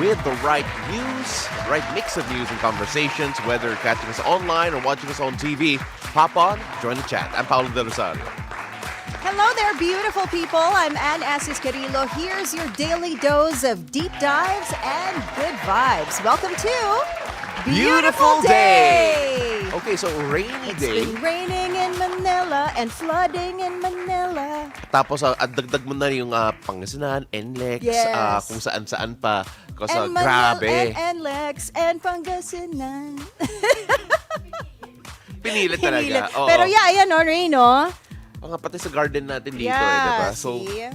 with the right news, right mix of news and conversations, whether catching us online or watching us on TV. Hop on, join the chat. I'm Paolo de Rosario. Hello there, beautiful people. I'm Asis-Carilo. Here's your daily dose of deep dives and good vibes. Welcome to Beautiful Day! Okay, so rainy It's day. been raining in Manila and flooding in Manila. Tapos dagdag mo na yung Pangasinan, NLEX, Yes. kung saan-saan pa. Kasi And Manila grabe. and Lex and Pangasinan. Pinilit talaga. Oo. Pero yeah, ayan o, rain o. Mga pati sa garden natin dito Yeah, diba? So, see?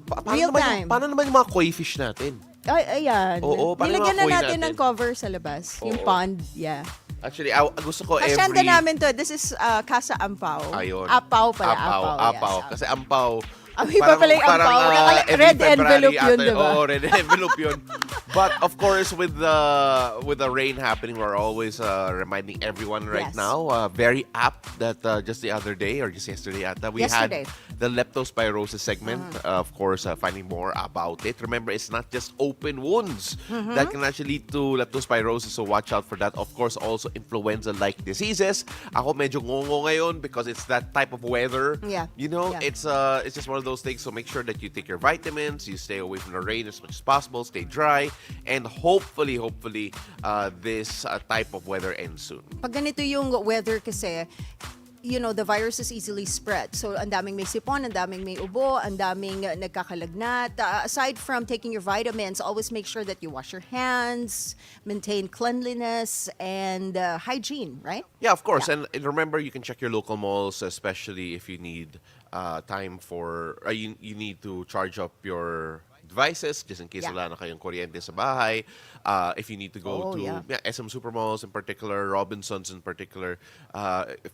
paano Real naman, time. paano naman yung mga koi fish natin? Ay, ayan. Oo, parang Nilagyan mga na koi natin natin. ng cover sa labas. Yung Oo. pond, yeah. Actually, gusto ko Kasyanda every... namin to. This is Casa Ampao. Ayun. Apaw pala. Apaw. Yes. Kasi ampaw. Iba pala yung ampaw. every Red February envelope yun, ata- diba? Oo, red envelope yun. But of course, with the rain happening, we're always reminding everyone right Yes. now, very apt that just the other day or just yesterday ata, we Yesterday. had the leptospirosis segment. Of course, finding more about it. Remember, it's not just open wounds that can actually lead to leptospirosis, so watch out for that. Of course, also influenza-like diseases. Ako medyo ngongo ngayon because it's that type of weather. Yeah. You know, Yeah. it's just one of those things. So make sure that you take your vitamins, you stay away from the rain as much as possible, stay dry, and hopefully, this type of weather ends soon. Pag ganito yung weather kasi, you know, the virus is easily spread. So, ang daming may sipon, ang daming may ubo, ang daming nagkakalagnat. Aside from taking your vitamins, always make sure that you wash your hands, maintain cleanliness, and hygiene, right? Yeah, of course. And remember, you can check your local malls, especially if you need time for, you need to charge up your devices just in case Yeah. wala na kayong kuryente sa bahay. If you need to go to SM Supermalls in particular, Robinsons in particular,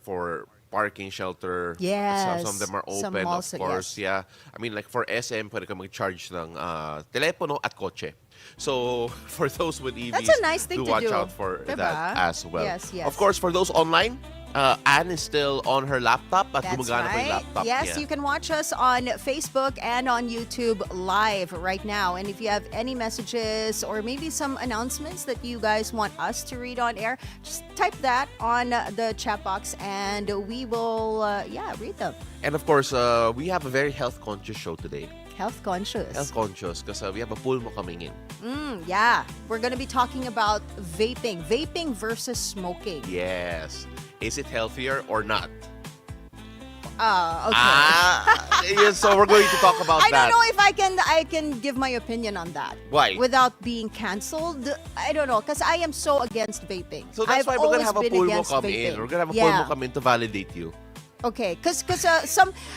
for parking shelter. Yes. Some of them are Some open, of malls, course. yes. Yeah. I mean, like for SM, pwede ka mag-charge ng telepono at kotse. So, for those with EVs, That's a nice thing to watch do. out for Diba? that as well. Yes, yes. Of course, for those online, Anne is still on her laptop at That's gumagana pa yung right. laptop Yes, niya. you can watch us on Facebook and on YouTube live right now. And if you have any messages or maybe some announcements that you guys want us to read on air, just type that on the chat box and we will, read them. And of course, we have a very health-conscious show today. Health conscious. Health-conscious because we have a pulmo coming in. Yeah, we're going to be talking about vaping versus smoking. Yes. Is it healthier or not? Okay. Yes, so we're going to talk about I that. don't know if I can give my opinion on that. Why? Without being canceled. I don't know, because I am so against vaping. So that's I've why we're going to always have a been pulmo against come vaping. in. We're going to have a Yeah. pulmo come in to validate you. Okay, because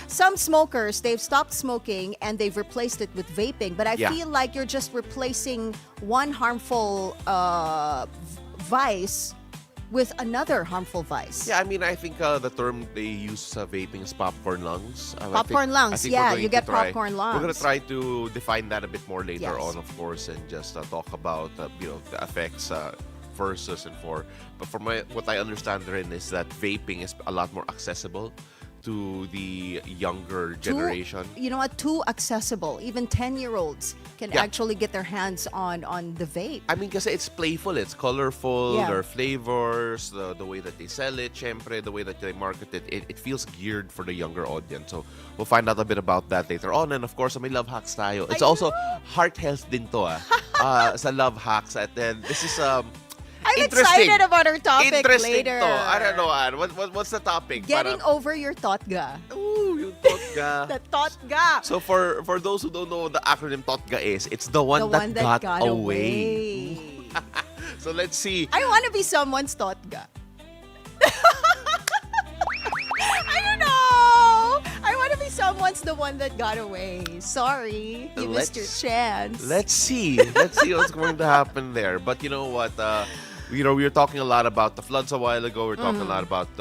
some smokers, they've stopped smoking and they've replaced it with vaping. But I Yeah. feel like you're just replacing one harmful vice with another harmful vice. Yeah, I mean, I think the term they use vaping is popcorn lungs. Popcorn lungs, we're yeah, going you to get try- popcorn We're going lungs. to try to define that a bit more later Yes. on, of course, and just talk about the effects versus and for. But from what I understand rin is that vaping is a lot more accessible to the younger generation. You know what? Too accessible. Even 10-year-olds can Yeah. actually get their hands on the vape. I mean, kasi it's playful, it's colorful, Yeah. their flavors, the way that they sell it, syempre, the way that they market it, it feels geared for the younger audience. So, we'll find out a bit about that later on. And of course, may love hacks tayo. It's also heart health din to, sa love hacks. And then, this is, I'm interesting. excited about our topic Interesting later. to. I don't know, Ann. What's the topic? Getting over your totga. Ooh, yung totga. The totga. So, for those who don't know what the acronym totga is, it's the one, The one that got away. away. So, let's see. I want to be someone's totga. I don't know. I want to be someone's the one that got away. Sorry, you missed your chance. Let's see what's going to happen there. But you know what? We were talking a lot about the floods a while ago. We're talking a lot about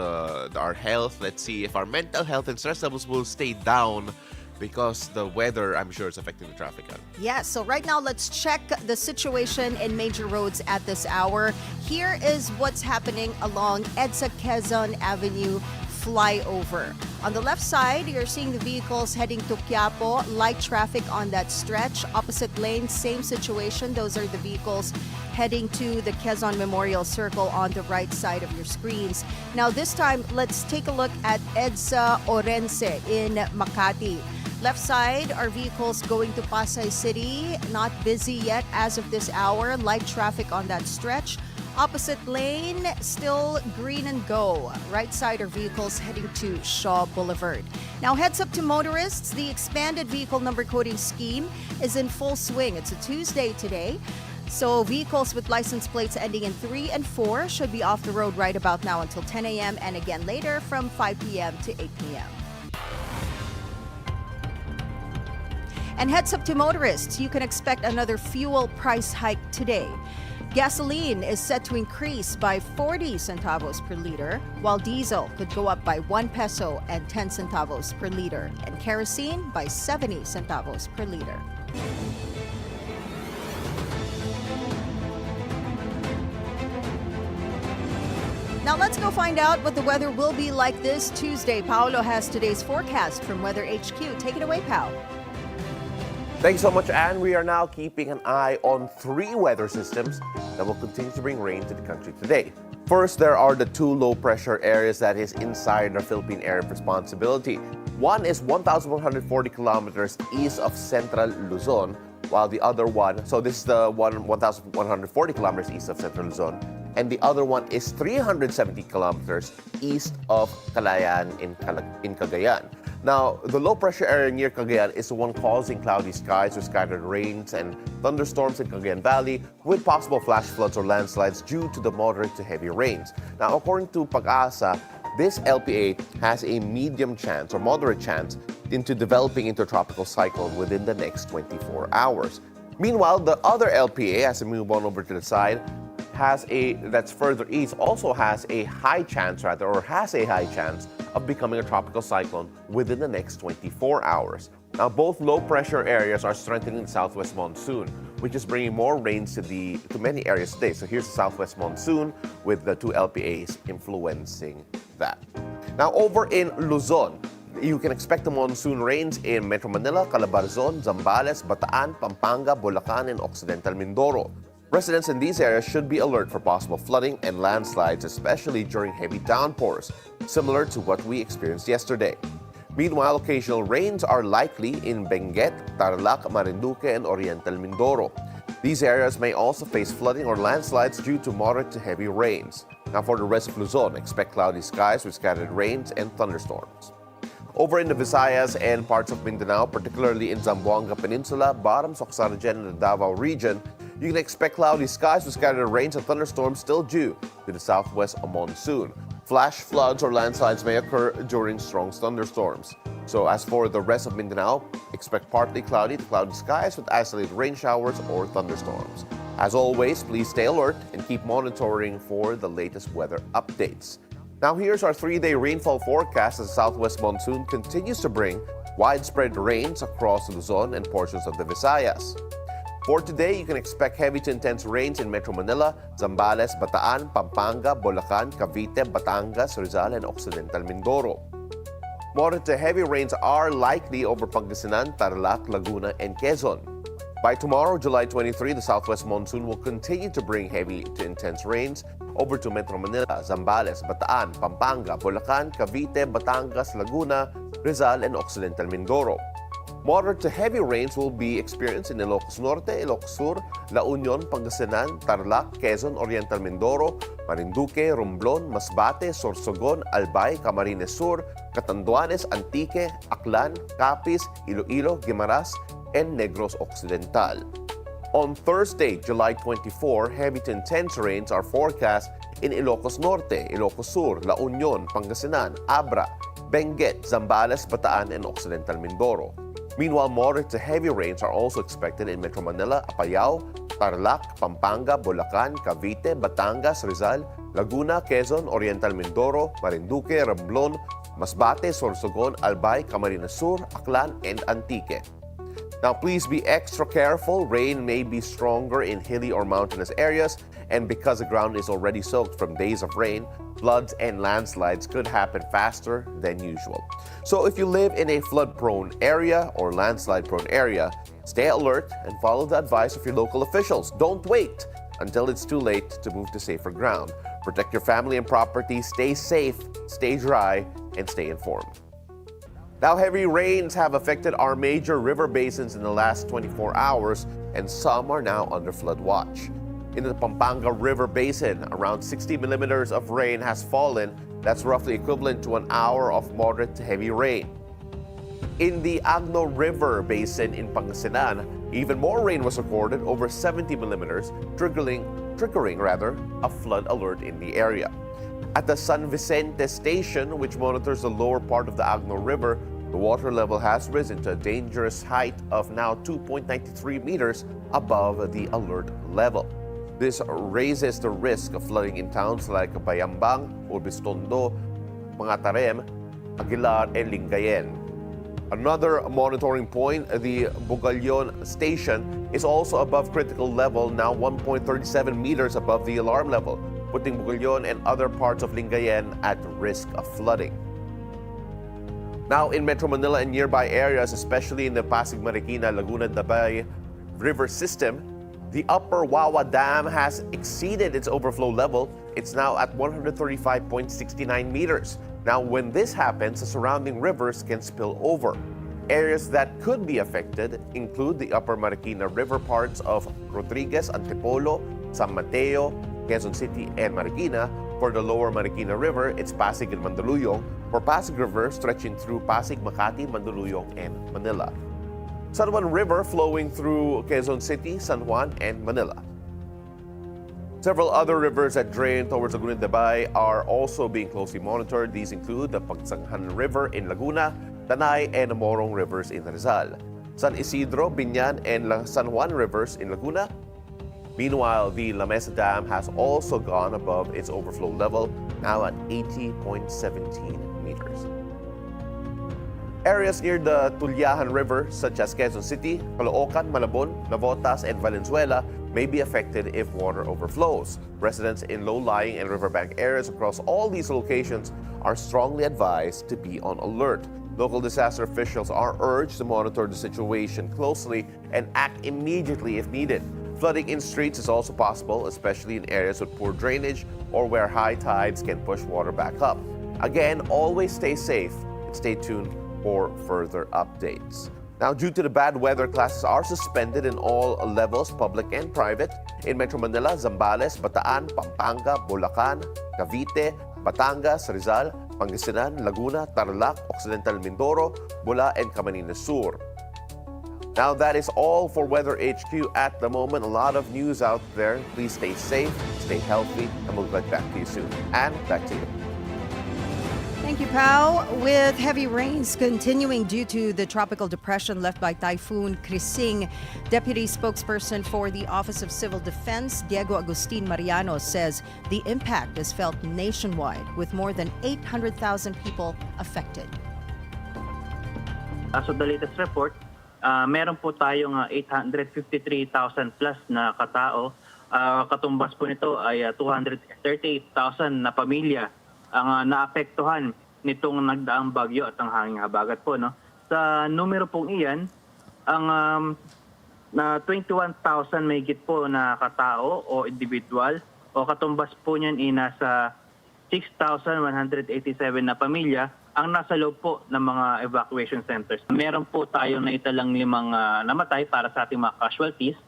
our health. Let's see if our mental health and stress levels will stay down because the weather, I'm sure, is affecting the traffic. Yeah, so right now let's check the situation in major roads at this hour. Here is what's happening along EDSA Quezon Avenue flyover. On the left side, you're seeing the vehicles heading to Quiapo, light traffic on that stretch. Opposite lane, same situation. Those are the vehicles heading to the Quezon Memorial Circle on the right side of your screens. Now this time, let's take a look at EDSA Orense in Makati. Left side are vehicles going to Pasay City. Not busy yet as of this hour. Light traffic on that stretch. Opposite lane, still green and go. Right side are vehicles heading to Shaw Boulevard. Now heads up to motorists. The expanded vehicle number coding scheme is in full swing. It's a Tuesday today. So vehicles with license plates ending in 3 and 4 should be off the road right about now until 10 a.m. and again later from 5 p.m. to 8 p.m. And heads up to motorists, you can expect another fuel price hike today. Gasoline is set to increase by 40 centavos per liter, while diesel could go up by 1 peso and 10 centavos per liter, and kerosene by 70 centavos per liter. Now let's go find out what the weather will be like this Tuesday. Paolo has today's forecast from Weather HQ. Take it away, Pao. Thanks so much, Anne. We are now keeping an eye on 3 weather systems that will continue to bring rain to the country today. First, there are the 2 low-pressure areas that is inside the Philippine area of responsibility. One is 1,140 kilometers east of central Luzon, while the other one, so this is the one 1,140 kilometers east of central Luzon, and the other one is 370 kilometers east of Calayan in Cagayan. Now, the low-pressure area near Cagayan is the one causing cloudy skies with scattered rains and thunderstorms in Cagayan Valley with possible flash floods or landslides due to the moderate to heavy rains. Now, according to Pag-asa, this LPA has a medium chance or moderate chance into developing into a tropical cyclone within the next 24 hours. Meanwhile, the other LPA, as we move on over to the side, that's further east, also has a high chance of becoming a tropical cyclone within the next 24 hours. Now, both low-pressure areas are strengthening the southwest monsoon, which is bringing more rains to many areas today. So here's the southwest monsoon with the 2 LPAs influencing that. Now, over in Luzon, you can expect the monsoon rains in Metro Manila, Calabarzon, Zambales, Bataan, Pampanga, Bulacan, and Occidental Mindoro. Residents in these areas should be alert for possible flooding and landslides, especially during heavy downpours, similar to what we experienced yesterday. Meanwhile, occasional rains are likely in Benguet, Tarlac, Marinduque, and Oriental Mindoro. These areas may also face flooding or landslides due to moderate to heavy rains. Now, for the rest of Luzon, expect cloudy skies with scattered rains and thunderstorms. Over in the Visayas and parts of Mindanao, particularly in Zamboanga Peninsula, Baram, Soxargen, and the Davao region, you can expect cloudy skies with scattered rains and thunderstorms still due to the southwest monsoon. Flash floods or landslides may occur during strong thunderstorms. So as for the rest of Mindanao, expect partly cloudy to cloudy skies with isolated rain showers or thunderstorms. As always, please stay alert and keep monitoring for the latest weather updates. Now here's our 3-day rainfall forecast as the southwest monsoon continues to bring widespread rains across Luzon and portions of the Visayas. For today, you can expect heavy to intense rains in Metro Manila, Zambales, Bataan, Pampanga, Bulacan, Cavite, Batangas, Rizal, and Occidental Mindoro. Moderate to heavy rains are likely over Pangasinan, Tarlac, Laguna, and Quezon. By tomorrow, July 23, the southwest monsoon will continue to bring heavy to intense rains over to Metro Manila, Zambales, Bataan, Pampanga, Bulacan, Cavite, Batangas, Laguna, Rizal, and Occidental Mindoro. Moderate to heavy rains will be experienced in Ilocos Norte, Ilocos Sur, La Union, Pangasinan, Tarlac, Quezon, Oriental Mindoro, Marinduque, Romblon, Masbate, Sorsogon, Albay, Camarines Sur, Catanduanes, Antique, Aklan, Capiz, Iloilo, Guimaras, and Negros Occidental. On Thursday, July 24, heavy to intense rains are forecast in Ilocos Norte, Ilocos Sur, La Union, Pangasinan, Abra, Benguet, Zambales, Bataan, and Occidental Mindoro. Meanwhile, moderate to heavy rains are also expected in Metro Manila, Apayao, Tarlac, Pampanga, Bulacan, Cavite, Batangas, Rizal, Laguna, Quezon, Oriental Mindoro, Marinduque, Romblon, Masbate, Sorsogon, Albay, Camarines Sur, Aklan, and Antique. Now, please be extra careful. Rain may be stronger in hilly or mountainous areas, and because the ground is already soaked from days of rain, floods and landslides could happen faster than usual. So if you live in a flood-prone area or landslide-prone area, stay alert and follow the advice of your local officials. Don't wait until it's too late to move to safer ground. Protect your family and property, stay safe, stay dry, and stay informed. Now, heavy rains have affected our major river basins in the last 24 hours, and some are now under flood watch. In the Pampanga River Basin, around 60 millimeters of rain has fallen. That's roughly equivalent to an hour of moderate to heavy rain. In the Agno River Basin in Pangasinan, even more rain was recorded, over 70 millimeters, triggering a flood alert in the area. At the San Vicente Station, which monitors the lower part of the Agno River, the water level has risen to a dangerous height of now 2.93 meters above the alert level. This raises the risk of flooding in towns like Bayambang, Urbistondo, Mangatarem, Aguilar, and Lingayen. Another monitoring point, the Bugalyon Station, is also above critical level, now 1.37 meters above the alarm level, putting Bugalyon and other parts of Lingayen at risk of flooding. Now, in Metro Manila and nearby areas, especially in the Pasig, Marikina, Laguna, Dabay River system, the Upper Wawa Dam has exceeded its overflow level. It's now at 135.69 meters. Now, when this happens, the surrounding rivers can spill over. Areas that could be affected include the Upper Marikina River parts of Rodriguez, Antipolo, San Mateo, Quezon City, and Marikina. For the Lower Marikina River, it's Pasig and Mandaluyong. For Pasig River, stretching through Pasig, Makati, Mandaluyong, and Manila. San Juan River flowing through Quezon City, San Juan, and Manila. Several other rivers that drain towards Laguna de Bay are also being closely monitored. These include the Pagsanghan River in Laguna, Tanay, and Morong rivers in Rizal. San Isidro, Binyan, and San Juan rivers in Laguna. Meanwhile, the La Mesa Dam has also gone above its overflow level, now at 80.17 meters. Areas near the Tulyahan River, such as Quezon City, Caloocan, Malabon, Navotas, and Valenzuela, may be affected if water overflows. Residents in low-lying and riverbank areas across all these locations are strongly advised to be on alert. Local disaster officials are urged to monitor the situation closely and act immediately if needed. Flooding in streets is also possible, especially in areas with poor drainage or where high tides can push water back up. Again, always stay safe and stay tuned for further updates. Now, due to the bad weather, classes are suspended in all levels, public and private. In Metro Manila, Zambales, Bataan, Pampanga, Bulacan, Cavite, Batangas, Rizal, Pangasinan, Laguna, Tarlac, Occidental Mindoro, Bula, and Camarines Sur. Now, that is all for Weather HQ at the moment. A lot of news out there. Please stay safe, stay healthy, and we'll get back to you soon. And back to you. Thank you, Pao. With heavy rains continuing due to the tropical depression left by Typhoon Krising, Deputy Spokesperson for the Office of Civil Defense, Diego Agustin Mariano, says the impact is felt nationwide with more than 800,000 people affected. As of the latest report, meron po tayong 853,000 plus na katao. Katumbas po nito ay 238,000 na pamilya ang naapektuhan nitong nagdaang bagyo at ang hanging habagat po, no. Sa numero pong iyan, ang na 21,000 mahigit po na katao o individual o katumbas po niyan ay nasa 6,187 na pamilya ang nasa loob po ng mga evacuation centers. Meron po tayong naitalang 5 namatay para sa ating mga casualties.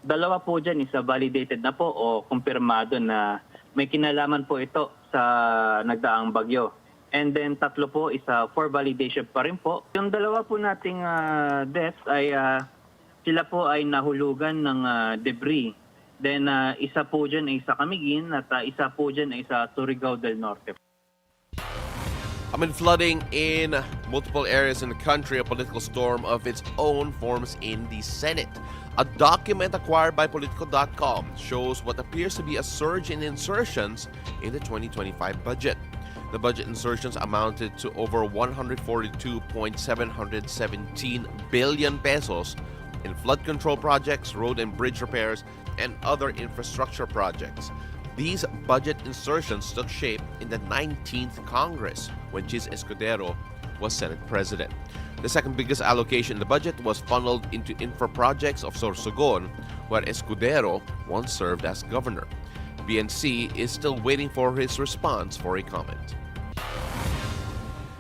2 po dyan is validated na po o kumpirmado na may kinalaman po ito sa nagdaang bagyo. And then 3 po is for validation pa rin po. Yung 2 po nating deaths ay sila po ay nahulugan ng debris. Then isa po dyan ay sa Camiguin at isa po dyan ay sa Surigao del Norte. Amid flooding in multiple areas in the country, a political storm of its own forms in the Senate. A document acquired by Politico.com shows what appears to be a surge in insertions in the 2025 budget. The budget insertions amounted to over 142.717 billion pesos, in flood control projects, road and bridge repairs, and other infrastructure projects. These budget insertions took shape in the 19th Congress when Chis Escudero was Senate President. The second biggest allocation in the budget was funneled into infra projects of Sorsogon, where Escudero once served as governor. BNC is still waiting for his response for a comment.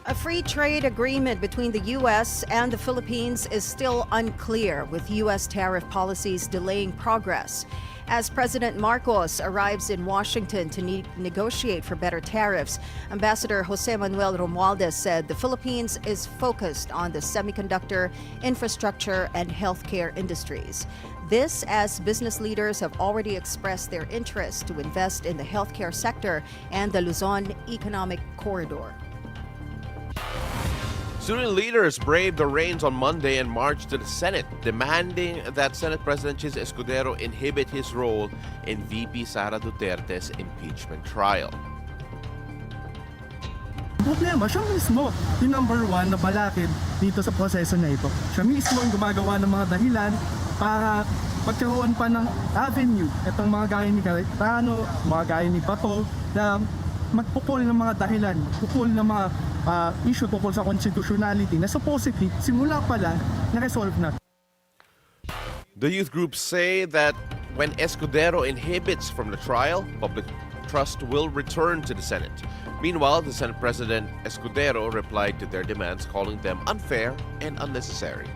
A free trade agreement between the U.S. and the Philippines is still unclear, with U.S. tariff policies delaying progress. As President Marcos arrives in Washington to negotiate for better tariffs, Ambassador Jose Manuel Romualdez said the Philippines is focused on the semiconductor, infrastructure, and healthcare industries. This as business leaders have already expressed their interest to invest in the healthcare sector and the Luzon Economic Corridor. Student leaders braved the rains on Monday and marched to the Senate, demanding that Senate President Chis Escudero inhibit his role in VP Sara Duterte's impeachment trial. Problema, siya mismo yung number one na balakid dito sa proseso na ito. Siya mismo yung gumagawa ng mga dahilan para magkaroon pa ng avenue itong mga gaya ni Cayetano, mga gaya ni Bato, na magpupul ng mga dahilan, magpupul ng mga issue tungkol sa constitutionality na supposedly simula pa lang na-resolve na. The youth groups say that when Escudero inhibits from the trial, public trust will return to the Senate. Meanwhile, the Senate President Escudero replied to their demands, calling them unfair and unnecessary.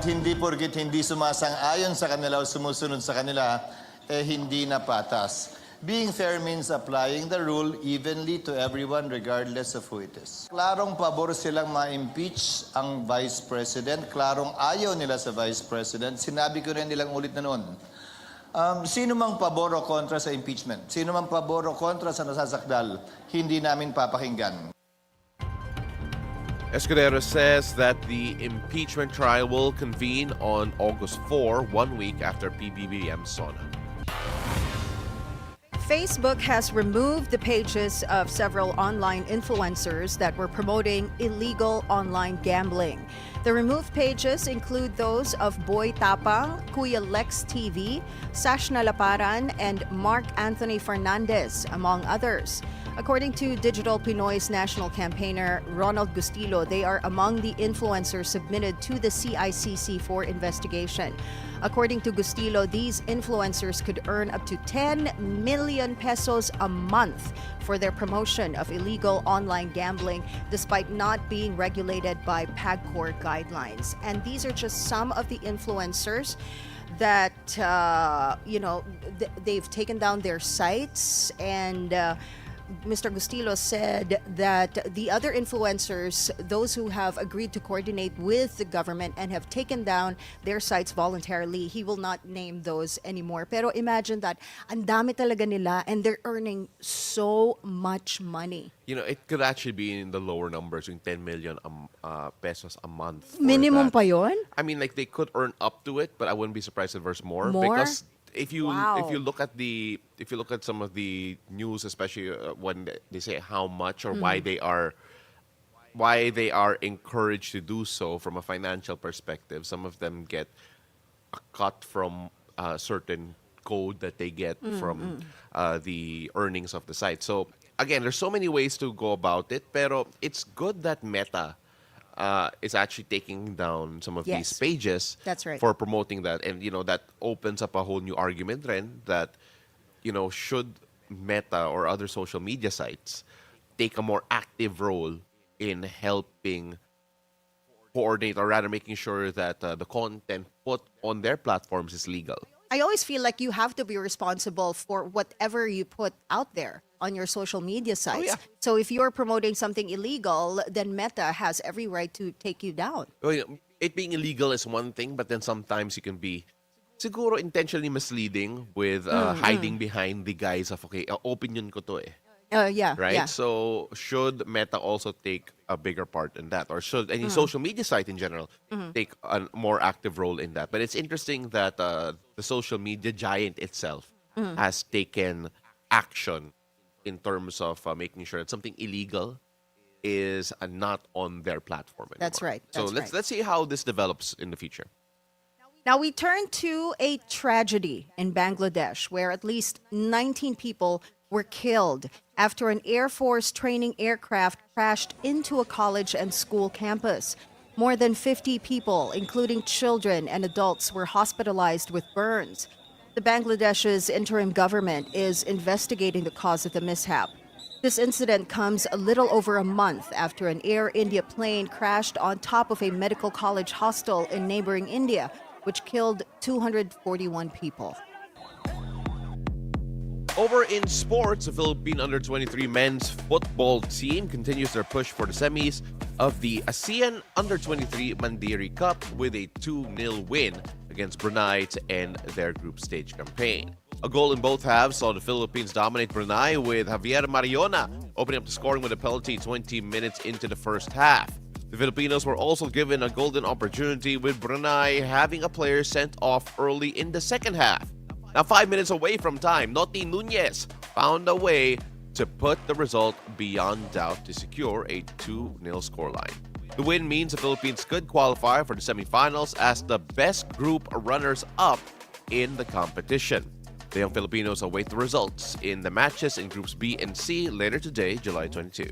Hindi porgit hindi sumasang-ayon sa kanila o sumusunod sa kanila, hindi na patas. Being fair means applying the rule evenly to everyone regardless of who it is. Klarong pabor silang ma-impeach ang Vice President. Klarong ayaw nila sa Vice President. Sinabi ko rin nilang ulit na noon. Sino mang pabor o kontra sa impeachment, sino mang pabor o kontra sa nasasakdal, hindi namin papakinggan. Escudero says that the impeachment trial will convene on August 4, 1 week after PBBM SONA. Facebook has removed the pages of several online influencers that were promoting illegal online gambling. The removed pages include those of Boy Tapang, Kuya Lex TV, Sash Nalaparan, and Mark Anthony Fernandez, among others. According to Digital Pinoy's national campaigner Ronald Gustilo, they are among the influencers submitted to the CICC for investigation. According to Gustilo, these influencers could earn up to 10 million pesos a month for their promotion of illegal online gambling, despite not being regulated by PAGCOR guidelines. And these are just some of the influencers that, they've taken down their sites, and Mr. Gustilo said that the other influencers, those who have agreed to coordinate with the government and have taken down their sites voluntarily, he will not name those anymore. Pero imagine that, ang dami talaga nila, and they're earning so much money. You know, it could actually be in the lower numbers, yung 10 million pesos a month. Minimum that. pa yun? I mean, like, they could earn up to it, but I wouldn't be surprised if there's more. More? Because if you Wow. look at some of the news, especially when they say how much or why they are encouraged to do so from a financial perspective, some of them get a cut from a certain code that they get from the earnings of the site. So again, there's so many ways to go about it, pero it's good that Meta is actually taking down some of these Yes. pages. That's right. For promoting that. And, that opens up a whole new argument then that, should Meta or other social media sites take a more active role in helping coordinate, or rather making sure that the content put on their platforms is legal. I always feel like you have to be responsible for whatever you put out there on your social media sites. yeah. So if you're promoting something illegal, then Meta has every right to take you down. Well, it being illegal is one thing, but then sometimes you can be siguro intentionally misleading with hiding behind the guise of, okay, opinion ko to eh. Yeah. Right? Yeah. So should Meta also take a bigger part in that? Or should any social media site in general take a more active role in that? But it's interesting that the social media giant itself has taken action in terms of making sure that something illegal is not on their platform anymore. That's right. So That's right. let's see how this develops in the future. Now we turn to a tragedy in Bangladesh where at least 19 people were killed after an Air Force training aircraft crashed into a college and school campus. More than 50 people, including children and adults, were hospitalized with burns. The Bangladesh's interim government is investigating the cause of the mishap. This incident comes a little over a month after an Air India plane crashed on top of a medical college hostel in neighboring India, which killed 241 people. Over in sports, the Philippine Under-23 men's football team continues their push for the semis of the ASEAN Under-23 Mandiri Cup with a 2-0 win against Brunei to end their group stage campaign. A goal in both halves saw the Philippines dominate Brunei with Javier Mariona opening up the scoring with a penalty 20 minutes into the first half. The Filipinos were also given a golden opportunity with Brunei having a player sent off early in the second half. Now 5 minutes away from time, Noti Nunez found a way to put the result beyond doubt to secure a 2-0 scoreline. The win means the Philippines could qualify for the semifinals as the best group runners-up in the competition. The young Filipinos await the results in the matches in Groups B and C later today, July 22.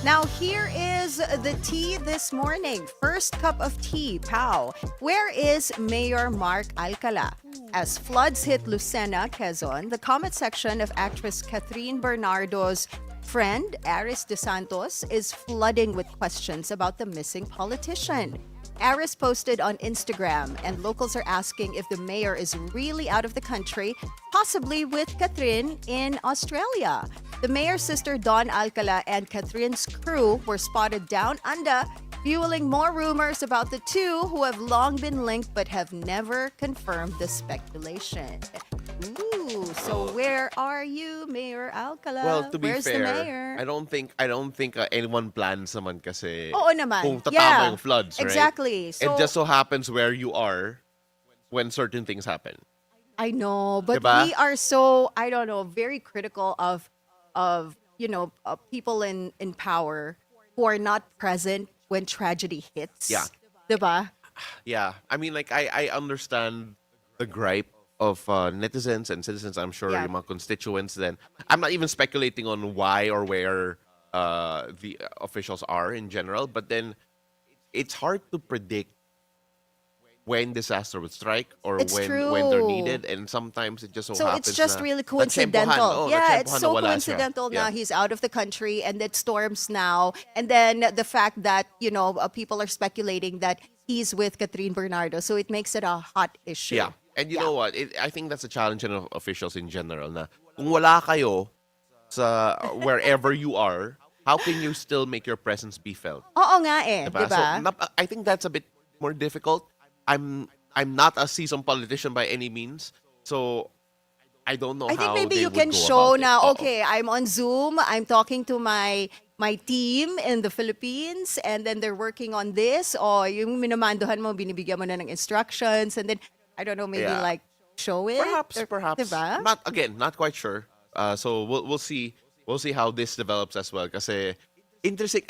Now, here is the tea this morning. First cup of tea, Pao. Where is Mayor Mark Alcala? As floods hit Lucena, Quezon, the comment section of actress Catherine Bernardo's friend, Aris De Santos, is flooding with questions about the missing politician. Aris posted on Instagram, and locals are asking if the mayor is really out of the country, possibly with Catherine in Australia. The mayor's sister Dawn Alcala and Catherine's crew were spotted down under, fueling more rumors about the two who have long been linked but have never confirmed the speculation. Ooh, so where are you, Mayor Alcala? Well, to be Where's the fair, mayor? I don't think anyone plans naman kasi Oo naman. kung tatama Yeah, yung floods, right? exactly. So, it just so happens where you are when certain things happen. I know, but Diba? we are so, I don't know, very critical of people in power who are not present when tragedy hits. Yeah. Diba? Yeah, I mean, like, I understand the gripe of netizens and citizens, I'm sure, Yeah. yung mga constituents then. I'm not even speculating on why or where the officials are in general, but then it's hard to predict when disaster would strike or It's when they're true. needed, and sometimes it just so So happens it's just na really natsyempohan. coincidental. Oh, Yeah, it's natsyempohan so na wala siya. coincidental Yeah. now he's out of the country and it storms now. And then the fact that, people are speculating that he's with Catherine Bernardo. So it makes it a hot issue. Yeah. And you Yeah. know what? I think that's a challenge in officials in general na kung wala kayo sa wherever you are, how can you still make your presence be felt? Oo nga eh, Diba? diba? So, I think that's a bit more difficult. I'm not a seasoned politician by any means, so I don't know I think how maybe they you would can go show about it. now, Oo. okay, I'm on Zoom, I'm talking to my team in the Philippines, and then they're working on this, or yung minamandohan mo, binibigyan mo na ng instructions, and then, I don't know, maybe Yeah. like, show it? Perhaps. Diba? Not quite sure. So we'll see. We'll see how this develops as well. Kasi interesting.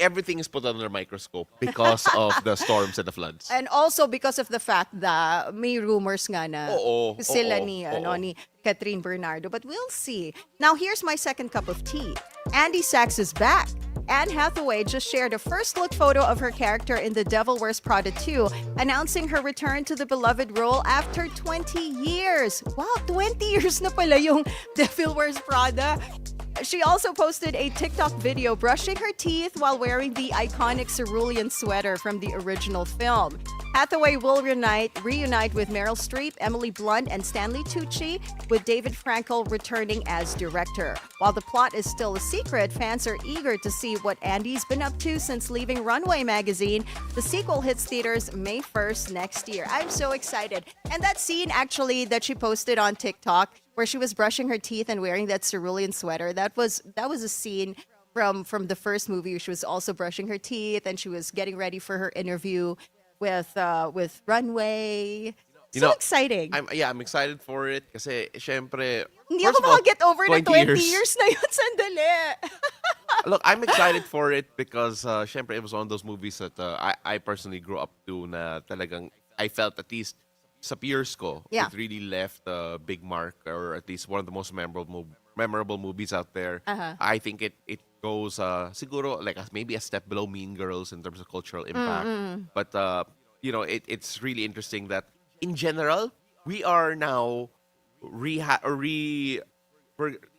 Everything is put under a microscope because of the storms and the floods. And also because of the fact that may rumors nga na Oo, sila oo, ni Catherine Bernardo. But we'll see. Now, here's my second cup of tea. Andy Sachs is back. Anne Hathaway just shared a first-look photo of her character in The Devil Wears Prada 2, announcing her return to the beloved role after 20 years. Wow, 20 years na pala yung Devil Wears Prada. She also posted a TikTok video brushing her teeth while wearing the iconic cerulean sweater from the original film. Hathaway will reunite with Meryl Streep, Emily Blunt, and Stanley Tucci, with David Frankel returning as director. While the plot is still a secret, fans are eager to see what Andy's been up to since leaving Runway magazine. The sequel hits theaters May 1st next year. I'm so excited. And that scene actually that she posted on TikTok where she was brushing her teeth and wearing that cerulean sweater, that was a scene from the first movie. She was also brushing her teeth and she was getting ready for her interview with Runway. So exciting. I'm excited for it kasi syempre Hindi first ako of all, makaget over na 20 years. years na yun. Sandali. Look, I'm excited for it because syempre it was one of those movies that I personally grew up to na talagang I felt at least sa peers ko, Yeah. it really left a big mark or at least one of the most memorable movies out there. I think it goes siguro like maybe a step below Mean Girls in terms of cultural impact. But it's really interesting that in general we are now we're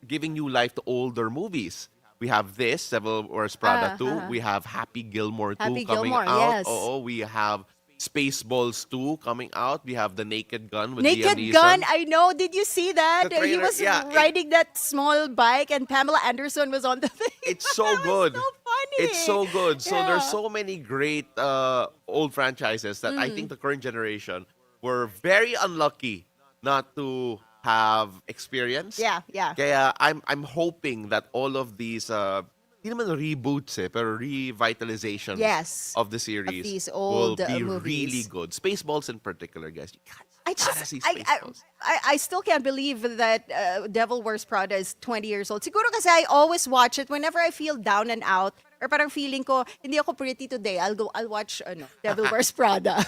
giving new life to older movies. We have this, Devil Wears Prada 2. We have Happy Gilmore 2 Happy coming Gilmore, out. yes. Oo, we have Spaceballs 2 coming out. We have The Naked Gun with Liam Naked Neeson. Gun, I know. Did you see that? The He trailer, was yeah, riding that small bike and Pamela Anderson was on the thing. It's so That was good. so funny. It's so good. So Yeah. there's so many great old franchises that I think the current generation were very unlucky not to have experience. Yeah. Kaya I'm hoping that all of these hindi naman reboots pero revitalizations Yes. of the series these will old, be movies. really good. Spaceballs in particular, guys. You I gotta just, see I, Spaceballs. I still can't believe that Devil Wears Prada is 20 years old. Siguro kasi I always watch it whenever I feel down and out or parang feeling ko, hindi ako pretty today. I'll watch Devil Wears Prada.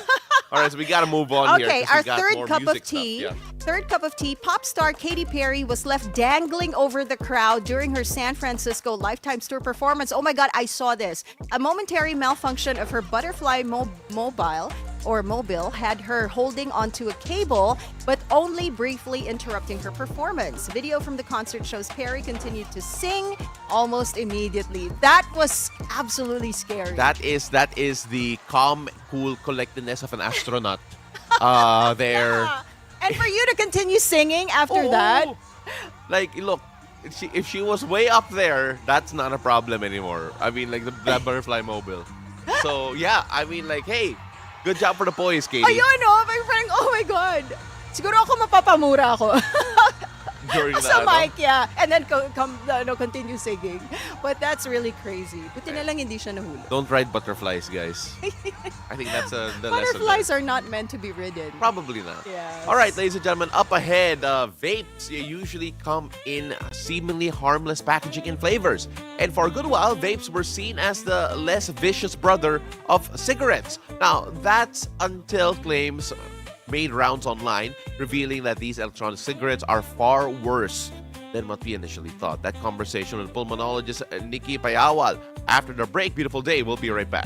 All right, so we gotta move on here. Okay, 'cause we our got third more cup of music stuff. tea. Yeah. Third cup of tea. Pop star Katy Perry was left dangling over the crowd during her San Francisco Lifetime Tour performance. Oh my God, I saw this. A momentary malfunction of her butterfly mobile had her holding onto a cable, but only briefly interrupting her performance. Video from the concert shows Perry continued to sing almost immediately. That was absolutely scary. That is the calm, cool collectedness of an astronaut. There. Yeah. And for you to continue singing after that. Like, look, if she was way up there, that's not a problem anymore. I mean, like the butterfly mobile. So yeah, I mean, like, hey, good job for the boys, Katie. Ayun, parang, oh my God. Siguro ako mapapamura ako. During the, Sa mic, yeah. And then continue singing. But that's really crazy. Buti na lang hindi siya nahulog. Don't ride butterflies, guys. I think that's the lesson. Butterflies are not meant to be ridden. Probably not. Yes. All right, ladies and gentlemen, up ahead, vapes usually come in seemingly harmless packaging and flavors. And for a good while, vapes were seen as the less vicious brother of cigarettes. Now, that's until claims made rounds online revealing that these electronic cigarettes are far worse than what we initially thought. That conversation with pulmonologist Nikki Payawal after the break. Beautiful day. We'll be right back.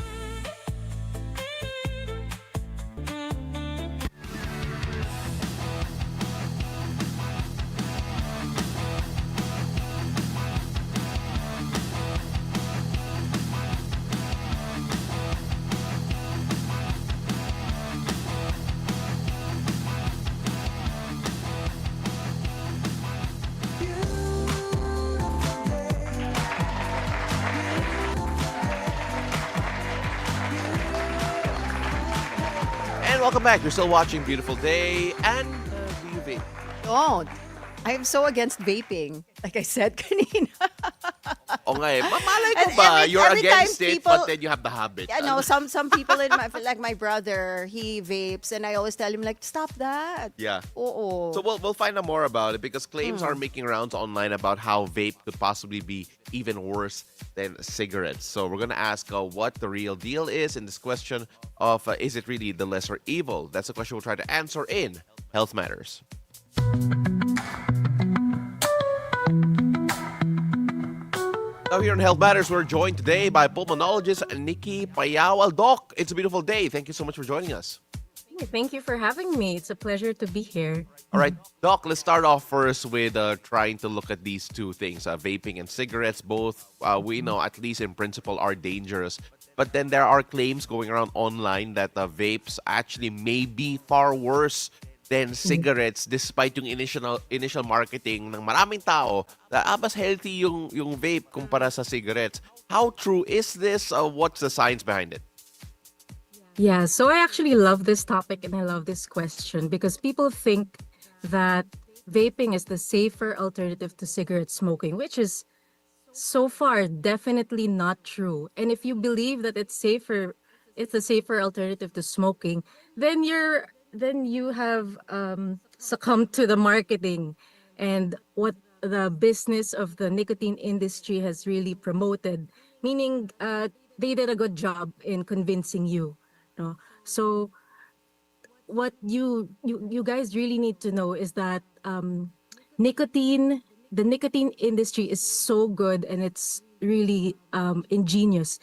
And welcome back. You're still watching Beautiful Day. And do you vape? Don't. I am so against vaping. Like I said kanina. O nga eh, malay ko And ba, you're every against time it, people- but then you have the habit. I know some people in like my brother, he vapes and I always tell him like, stop that. Yeah. Oo. So we'll find out more about it because claims are making rounds online about how vape could possibly be even worse than cigarettes. So we're gonna ask what the real deal is in this question of is it really the lesser evil? That's a question we'll try to answer in Health Matters. Now here in Health Matters, we're joined today by pulmonologist Nikki Payawal. Doc, it's a beautiful day. Thank you so much for joining us. Thank you for having me. It's a pleasure to be here. All right, Doc, let's start off first with trying to look at these two things, vaping and cigarettes. Both, we know, at least in principle, are dangerous. But then there are claims going around online that vapes actually may be far worse than cigarettes despite yung initial marketing ng maraming tao na mas healthy yung vape kumpara sa cigarettes. How true is this? What's the science behind it? Yeah, so I actually love this topic and I love this question because people think that vaping is the safer alternative to cigarette smoking, which is so far definitely not true. And if you believe that it's a safer alternative to smoking, then you're then you have succumbed to the marketing and what the business of the nicotine industry has really promoted, meaning they did a good job in convincing you. No? So what you guys really need to know is that nicotine the nicotine industry is so good and it's really ingenious.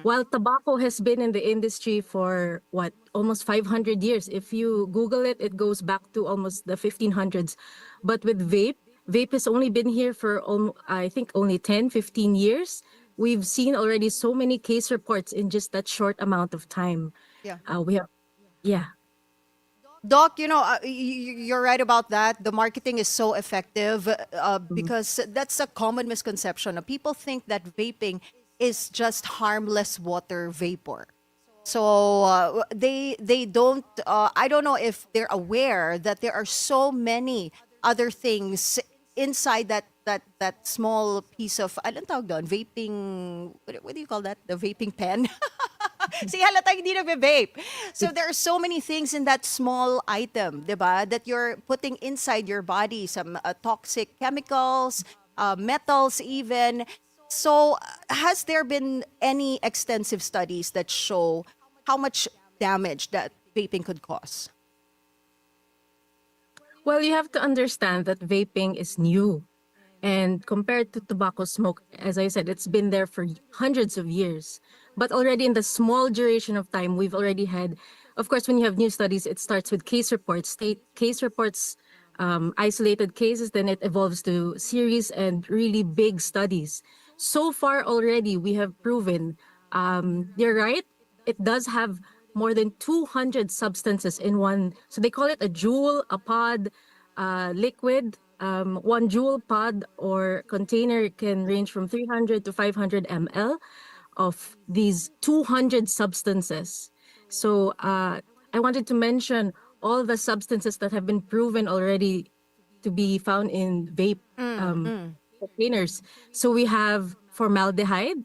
While tobacco has been in the industry for what, almost 500 years. If you Google it, it goes back to almost the 1500s. But with vape has only been here for I think only 10, 15 years. We've seen already so many case reports in just that short amount of time. Yeah. We have, yeah. Doc, you're right about that. The marketing is so effective because that's a common misconception. People think that vaping is just harmless water vapor. So they don't. I don't know if they're aware that there are so many other things inside that small piece of anong tawag doon? Vaping. What do you call that? The vaping pen. See, halata hindi nagbe-vape. So there are so many things in that small item, diba, that you're putting inside your body, some toxic chemicals, metals even. So has there been any extensive studies that show how much damage that vaping could cause? Well, you have to understand that vaping is new. And compared to tobacco smoke, as I said, it's been there for hundreds of years. But already in the small duration of time, we've already had, of course, when you have new studies, it starts with case reports, state case reports, isolated cases, then it evolves to series and really big studies. So far already, we have proven, you're right, it does have more than 200 substances in one. So they call it a joule, a pod, liquid. 1 joule pod or container can range from 300 to 500 ml of these 200 substances. So I wanted to mention all the substances that have been proven already to be found in vape containers. So we have formaldehyde.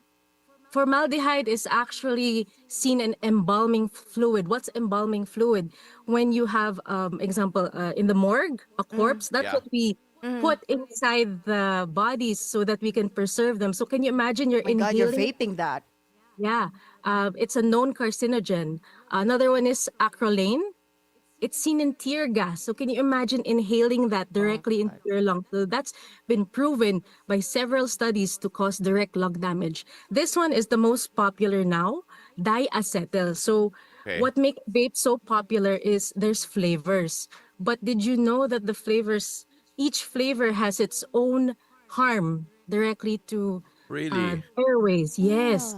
Formaldehyde is actually seen in embalming fluid. What's embalming fluid? When you have, example, in the morgue, a corpse, that's Yeah. what we put inside the bodies so that we can preserve them. So can you imagine you're My God, you're inhaling? vaping that. Yeah, it's a known carcinogen. Another one is acrolein. It's seen in tear gas. So can you imagine inhaling that directly into your lungs? So that's been proven by several studies to cause direct lung damage. This one is the most popular now, diacetyl. So Okay. what makes vape so popular is there's flavors. But did you know that the flavors, each flavor has its own harm directly to Really? airways? Yes.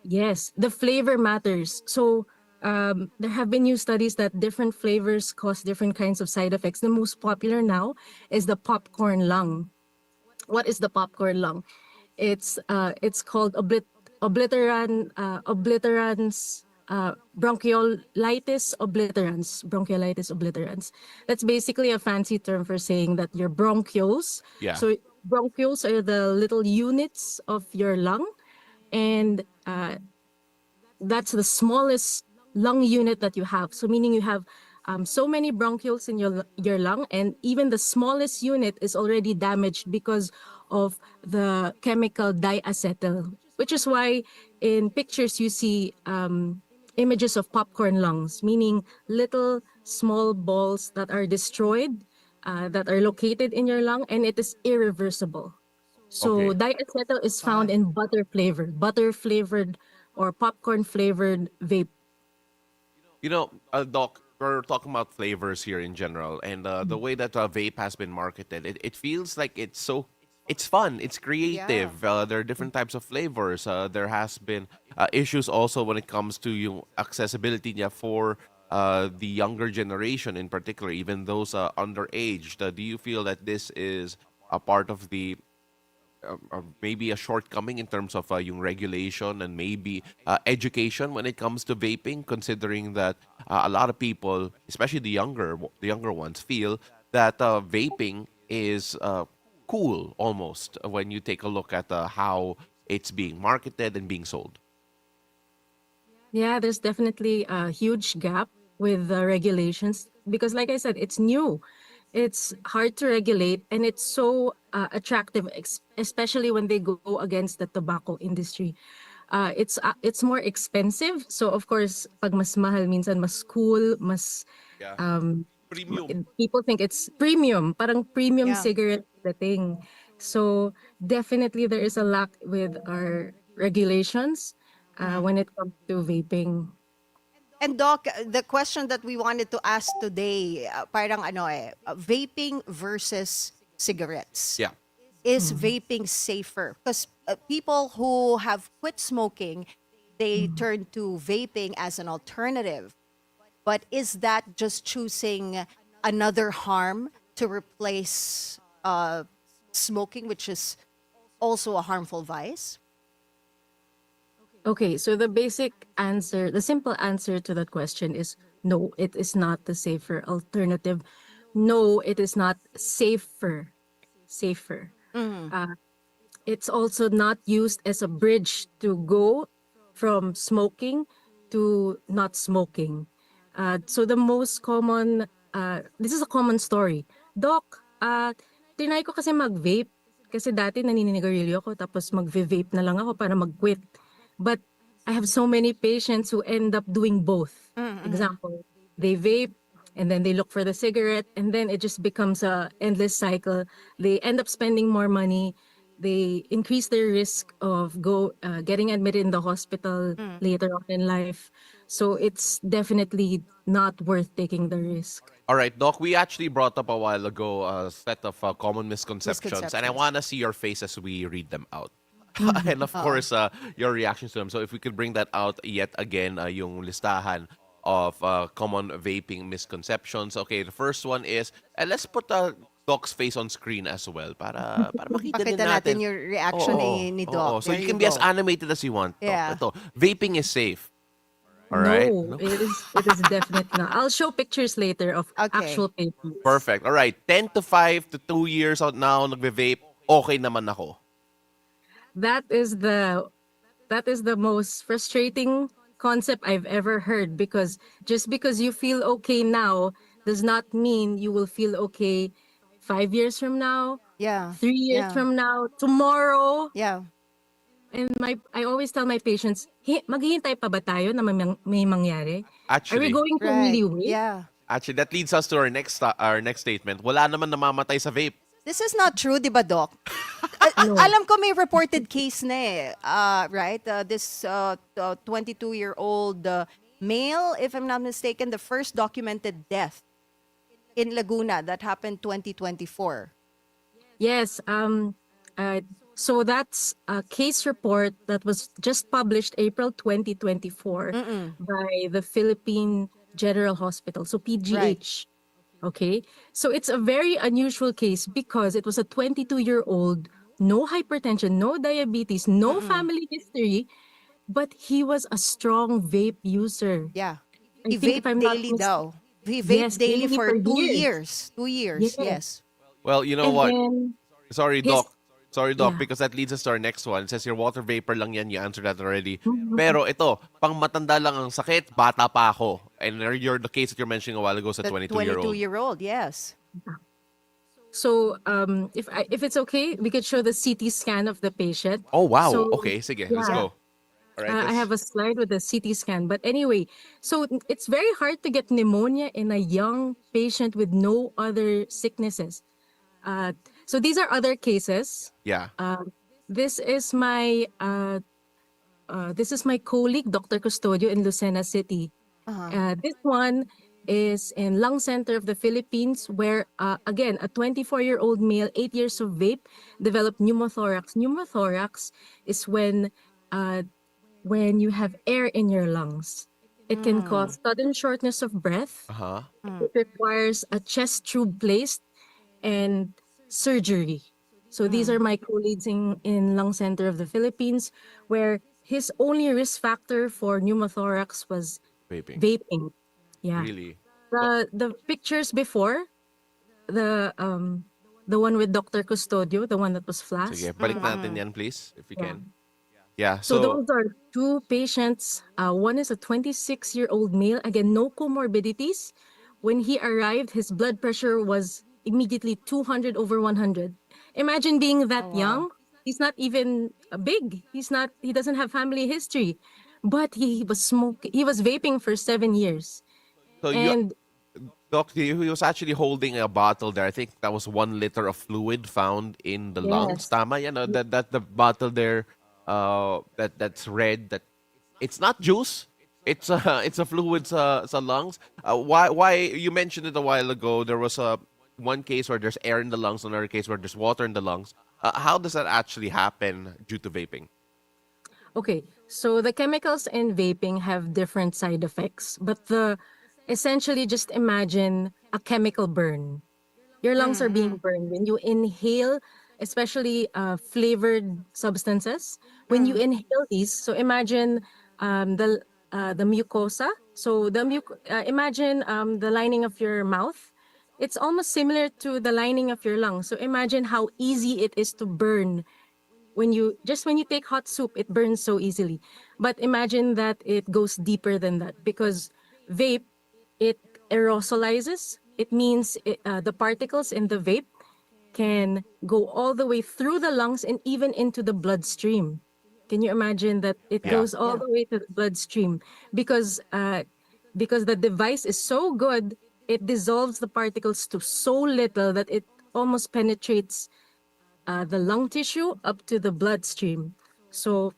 Yes, the flavor matters. So there have been new studies that different flavors cause different kinds of side effects. The most popular now is the popcorn lung. What is the popcorn lung? It's called obliterans bronchiolitis obliterans. That's basically a fancy term for saying that your bronchioles. Yeah. So bronchioles are the little units of your lung, and that's the smallest lung unit that you have. So meaning you have so many bronchioles in your lung, and even the smallest unit is already damaged because of the chemical diacetyl, which is why in pictures you see images of popcorn lungs, meaning little small balls that are destroyed, that are located in your lung, and it is irreversible. So Okay. diacetyl is found in butter flavored or popcorn flavored vape. Doc, we're talking about flavors here in general, and the way that vape has been marketed, it feels like it's fun, it's creative. There are different types of flavors. There has been issues also when it comes to accessibility niya for the younger generation in particular, even those underage. Do you feel that this is a part of the maybe a shortcoming in terms of yung regulation and maybe education when it comes to vaping, considering that a lot of people, especially the younger ones, feel that vaping is cool almost when you take a look at how it's being marketed and being sold. Yeah, there's definitely a huge gap with the regulations because, like I said, it's new. It's hard to regulate, and it's so attractive, especially when they go against the tobacco industry. It's more expensive, so of course, pag mas mahal, minsan mas cool, mas Yeah. um, Premium. people think it's premium, parang premium Yeah. cigarette the thing. So definitely there is a lack with our regulations when it comes to vaping. And Doc, the question that we wanted to ask today, parang vaping versus cigarettes. Yeah. Is vaping safer? Because people who have quit smoking, they turn to vaping as an alternative. But is that just choosing another harm to replace smoking, which is also a harmful vice? Okay, so the basic answer, the simple answer to that question is no, it is not the safer alternative. No, it is not safer. Safer. It's also not used as a bridge to go from smoking to not smoking. So the most common, this is a common story. Doc, tinry ko kasi mag-vape. Kasi dati naninigarilyo ako tapos mag-vape na lang ako para mag-quit. But I have so many patients who end up doing both. Example, they vape and then they look for the cigarette and then it just becomes a endless cycle. They end up spending more money. They increase their risk of getting admitted in the hospital later on in life. So it's definitely not worth taking the risk. All right, Doc, we actually brought up a while ago a set of common misconceptions, and I Misconceptions. want to see your face as we read them out. And of course, your reactions to them. So if we could bring that out yet again, yung listahan of common vaping misconceptions. Okay, the first one is, and let's put Doc's face on screen as well para makita din Pakita natin natin. yung reaction ni Doc. So There you you can be as go. animated as you want. Doc. Yeah. Ito, vaping is safe. All right? No, it is definitely not. I'll show pictures later of Okay. actual papers. Perfect. All right. 10 to 5 to 2 years out now, nagve-vape, okay naman ako. That is the most frustrating concept I've ever heard because just because you feel okay now does not mean you will feel okay 5 years from now, Yeah. 3 years Yeah. from now, tomorrow. Yeah. And I always tell my patients, maghihintay pa ba tayo na may mangyari? Are we Actually, going to Right. really wait? Yeah. actually, that leads us to our next statement. Wala naman namamatay sa vape. This is not true, di ba, Doc? No. Alam ko may reported case na eh. Right? This 22-year-old male, if I'm not mistaken, the first documented death in Laguna that happened 2024. Yes. So that's a case report that was just published April 2024 by the Philippine General Hospital, so PGH. Okay. So it's a very unusual case because it was a 22-year-old, no hypertension, no diabetes, no family history, but he was a strong vape user. Yeah. I He think if vaped I'm not daily mis- daw. He vaped Yes, daily daily for for 2 years. years. 2 years, Yes. yes. Well, you know And what? then Sorry, his- Doc. Sorry, Doc, Yeah. because that leads us to our next one. It says your water vapor lang yan. You answered that already. Mm-hmm. Pero ito, pang matanda lang ang sakit, bata pa ako. And the case that you're mentioning a while ago is a The 22-year-old. 22-year-old, yes. So if it's okay, we could show the CT scan of the patient. Oh, wow. So, Okay, sige. Let's yeah. go. All right, I have a slide with the CT scan. But anyway, so it's very hard to get pneumonia in a young patient with no other sicknesses. So these are other cases. Yeah. This is my colleague, Dr. Custodio in Lucena City. This one is in Lung Center of the Philippines, where again a 24-year-old male, 8 years of vape, developed pneumothorax. Pneumothorax is when you have air in your lungs. It can cause sudden shortness of breath. Uh-huh. It requires a chest tube placed and surgery. So these are my colleagues in Lung Center of the Philippines, where his only risk factor for pneumothorax was Vaping. vaping. Yeah. Really? The pictures before, the one with Dr. Custodio, the one that was flashed. Sige, balik natin yan, please, if we Yeah. can. Yeah. So So those are two patients. One is a 26-year-old male. Again, no comorbidities. When he arrived, his blood pressure was immediately 200 over 100. Imagine being that Oh, wow. young. He's not even big. He doesn't have family history. But he was vaping for 7 years. so you And Doc, he was actually holding a bottle there. I think that was 1 liter of fluid found in the lungs. yes, Tama, that the bottle there, that's red. That it's not juice. It's a it's a fluid sa lungs. Why you mentioned it a while ago? There was a one case where there's air in the lungs, another case where there's water in the lungs. How does that actually happen due to vaping? okay, so the chemicals in vaping have different side effects, but the essentially just imagine a chemical burn. Your lungs are being burned when you inhale, especially flavored substances. When you inhale these, so imagine the mucosa. So imagine the lining of your mouth. It's almost similar to the lining of your lungs. So imagine how easy it is to burn when you take hot soup, it burns so easily. But imagine that it goes deeper than that because vape, it aerosolizes. It means the particles in the vape can go all the way through the lungs and even into the bloodstream. Can you imagine that it Yeah. goes all Yeah. the way to the bloodstream because the device is so good, it dissolves the particles to so little that it almost penetrates the lung tissue up to the bloodstream. So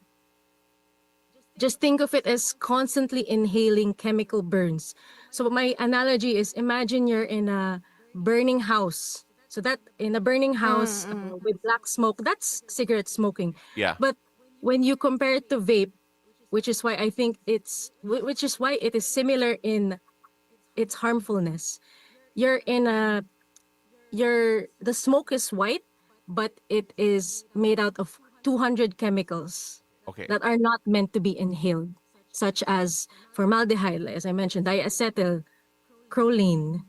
just think of it as constantly inhaling chemical burns. So my analogy is imagine you're in a burning house. So that in a burning house with black smoke, that's cigarette smoking. Yeah. But when you compare it to vape, which is why I think which is why it is similar in its harmfulness. You're in a the smoke is white, but it is made out of 200 chemicals Okay. that are not meant to be inhaled, such as formaldehyde, as I mentioned, diacetyl, choline,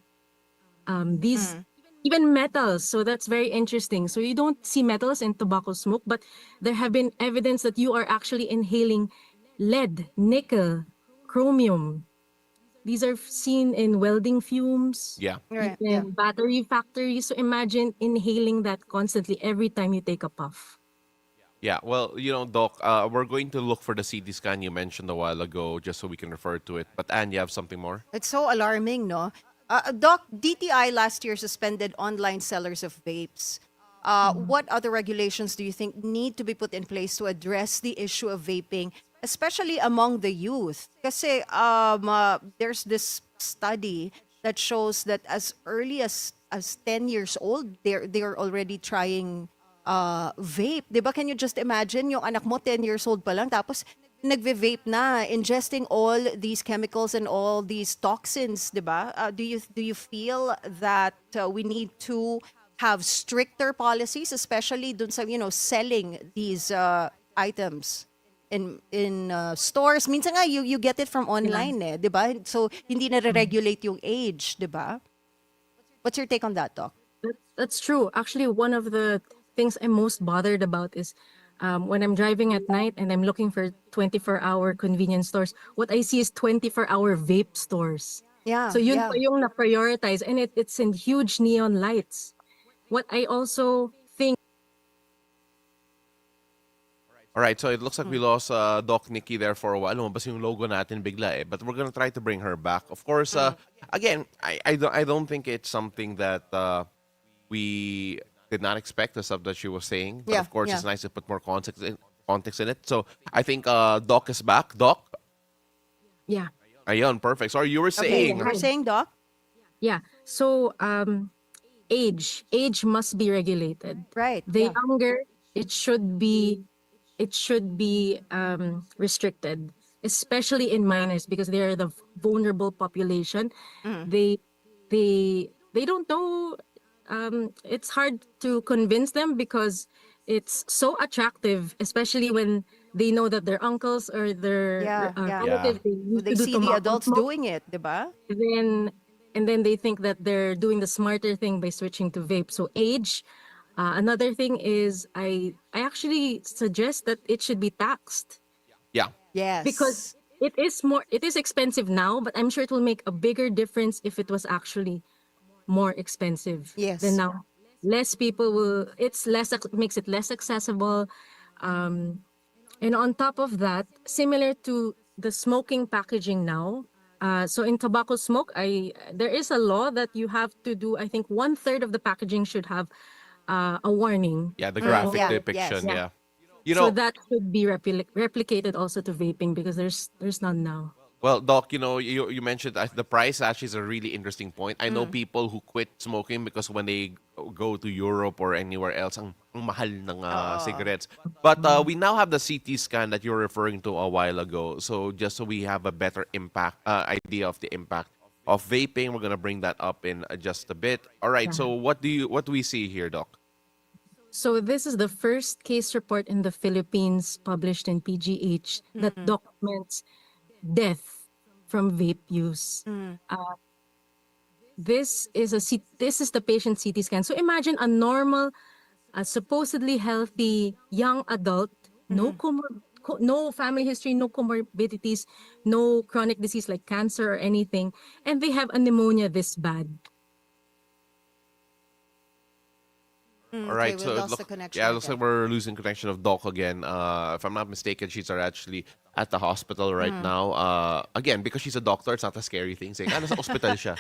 these even metals. So that's very interesting. So you don't see metals in tobacco smoke, but there have been evidence that you are actually inhaling lead, nickel, chromium. These are seen in welding fumes, Yeah. Right. Yeah. even battery factories. So imagine inhaling that constantly every time you take a puff. Yeah, well, Doc, we're going to look for the CT scan you mentioned a while ago just so we can refer to it. But Anne, you have something more? It's so alarming, no? Doc, DTI last year suspended online sellers of vapes. What other regulations do you think need to be put in place to address the issue of vaping, especially among the youth? Kasi there's this study that shows that as early as 10 years old, they're already trying vape. 'Di ba? Can you just imagine yung anak mo 10 years old pa lang tapos nagve-vape na, ingesting all these chemicals and all these toxins, 'di ba? Do you feel that we need to have stricter policies, especially dun sa selling these items in stores? Minsan nga you get it from online, 'di ba? So hindi na regulate yung age, 'di ba? What's your take on that, Doc? That's true. Actually, one of the things I'm most bothered about is when I'm driving at night and I'm looking for 24-hour convenience stores, what I see is 24-hour vape stores. Yeah, So yun yeah. pa yung na-prioritize and it's in huge neon lights. What I also think All right, so it looks like we lost Doc Nikki there for a while. Lumabas yung logo natin bigla eh. But we're gonna try to bring her back. Of course, again, I don't think it's something that we did not expect the stuff that she was saying. But Yeah, of course, yeah. it's nice to put more context in it. So I think Doc is back. Doc? yeah. Ayun, perfect. Sorry, you were Okay, saying. you're saying, Doc? Yeah. So age must be regulated. Right. The Yeah. younger it should be restricted, especially in minors because they are the vulnerable population. They they don't know. It's hard to convince them because it's so attractive, especially when they know that their uncles or their Yeah, yeah. relatives they used They to do see the tobacco adults smoke. doing it, 'di ba? And then they think that they're doing the smarter thing by switching to vape. So age, Another thing is I actually suggest that it should be taxed Yeah. Yes. because it is expensive now, but I'm sure it will make a bigger difference if it was actually more expensive Yes. than now. Less people will, makes it less accessible. Um, and on top of that, similar to the smoking packaging now, so in tobacco smoke, there is a law that you have to do. I think 1/3 of the packaging should have a warning. Yeah, the graphic Yeah, depiction, yes. yeah. You So know, that should be replicated also to vaping because there's none now. well, Doc, you mentioned the price actually is a really interesting point. I know people who quit smoking because when they go to Europe or anywhere else, ang mahal ng cigarettes. But we now have the CT scan that you're referring to a while ago. So just so we have a better idea of the impact of vaping, we're gonna bring that up in just a bit. All right. So what do we see here, Doc? So this is the first case report in the Philippines published in PGH that documents death from vape use. This is the patient CT scan. So imagine a normal, supposedly healthy young adult, no family history, no comorbidities, no chronic disease like cancer or anything, and they have a pneumonia this bad. All right, we so lost the connection yeah, it looks again. like we're losing connection of Doc again. If I'm not mistaken, she's actually at the hospital right now. Again, because she's a doctor, it's not a scary thing. Saying, nasa hospital siya.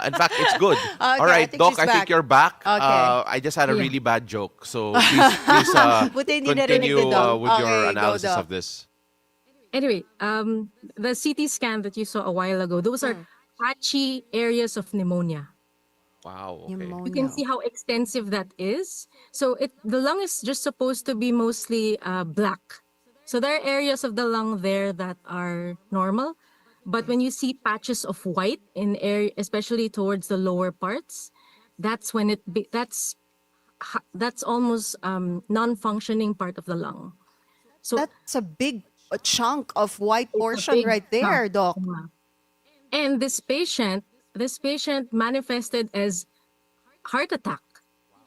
In fact, it's good. All I right, think Doc, she's I back. think you're back. Okay. I just had a Yeah. really bad joke, so please Buti hindi narinig continue ni Doc. with your Okay, go, analysis Doc. of this. Anyway, the CT scan that you saw a while ago, those are patchy areas of pneumonia. Wow. Okay. You can see how extensive that is. So the lung is just supposed to be mostly black. So there are areas of the lung there that are normal, but when you see patches of white in area, especially towards the lower parts, that's when that's almost non-functioning part of the lung. So That's a big chunk of white it's a portion big right there, chunk. Doc. Yeah. And this patient manifested as heart attack.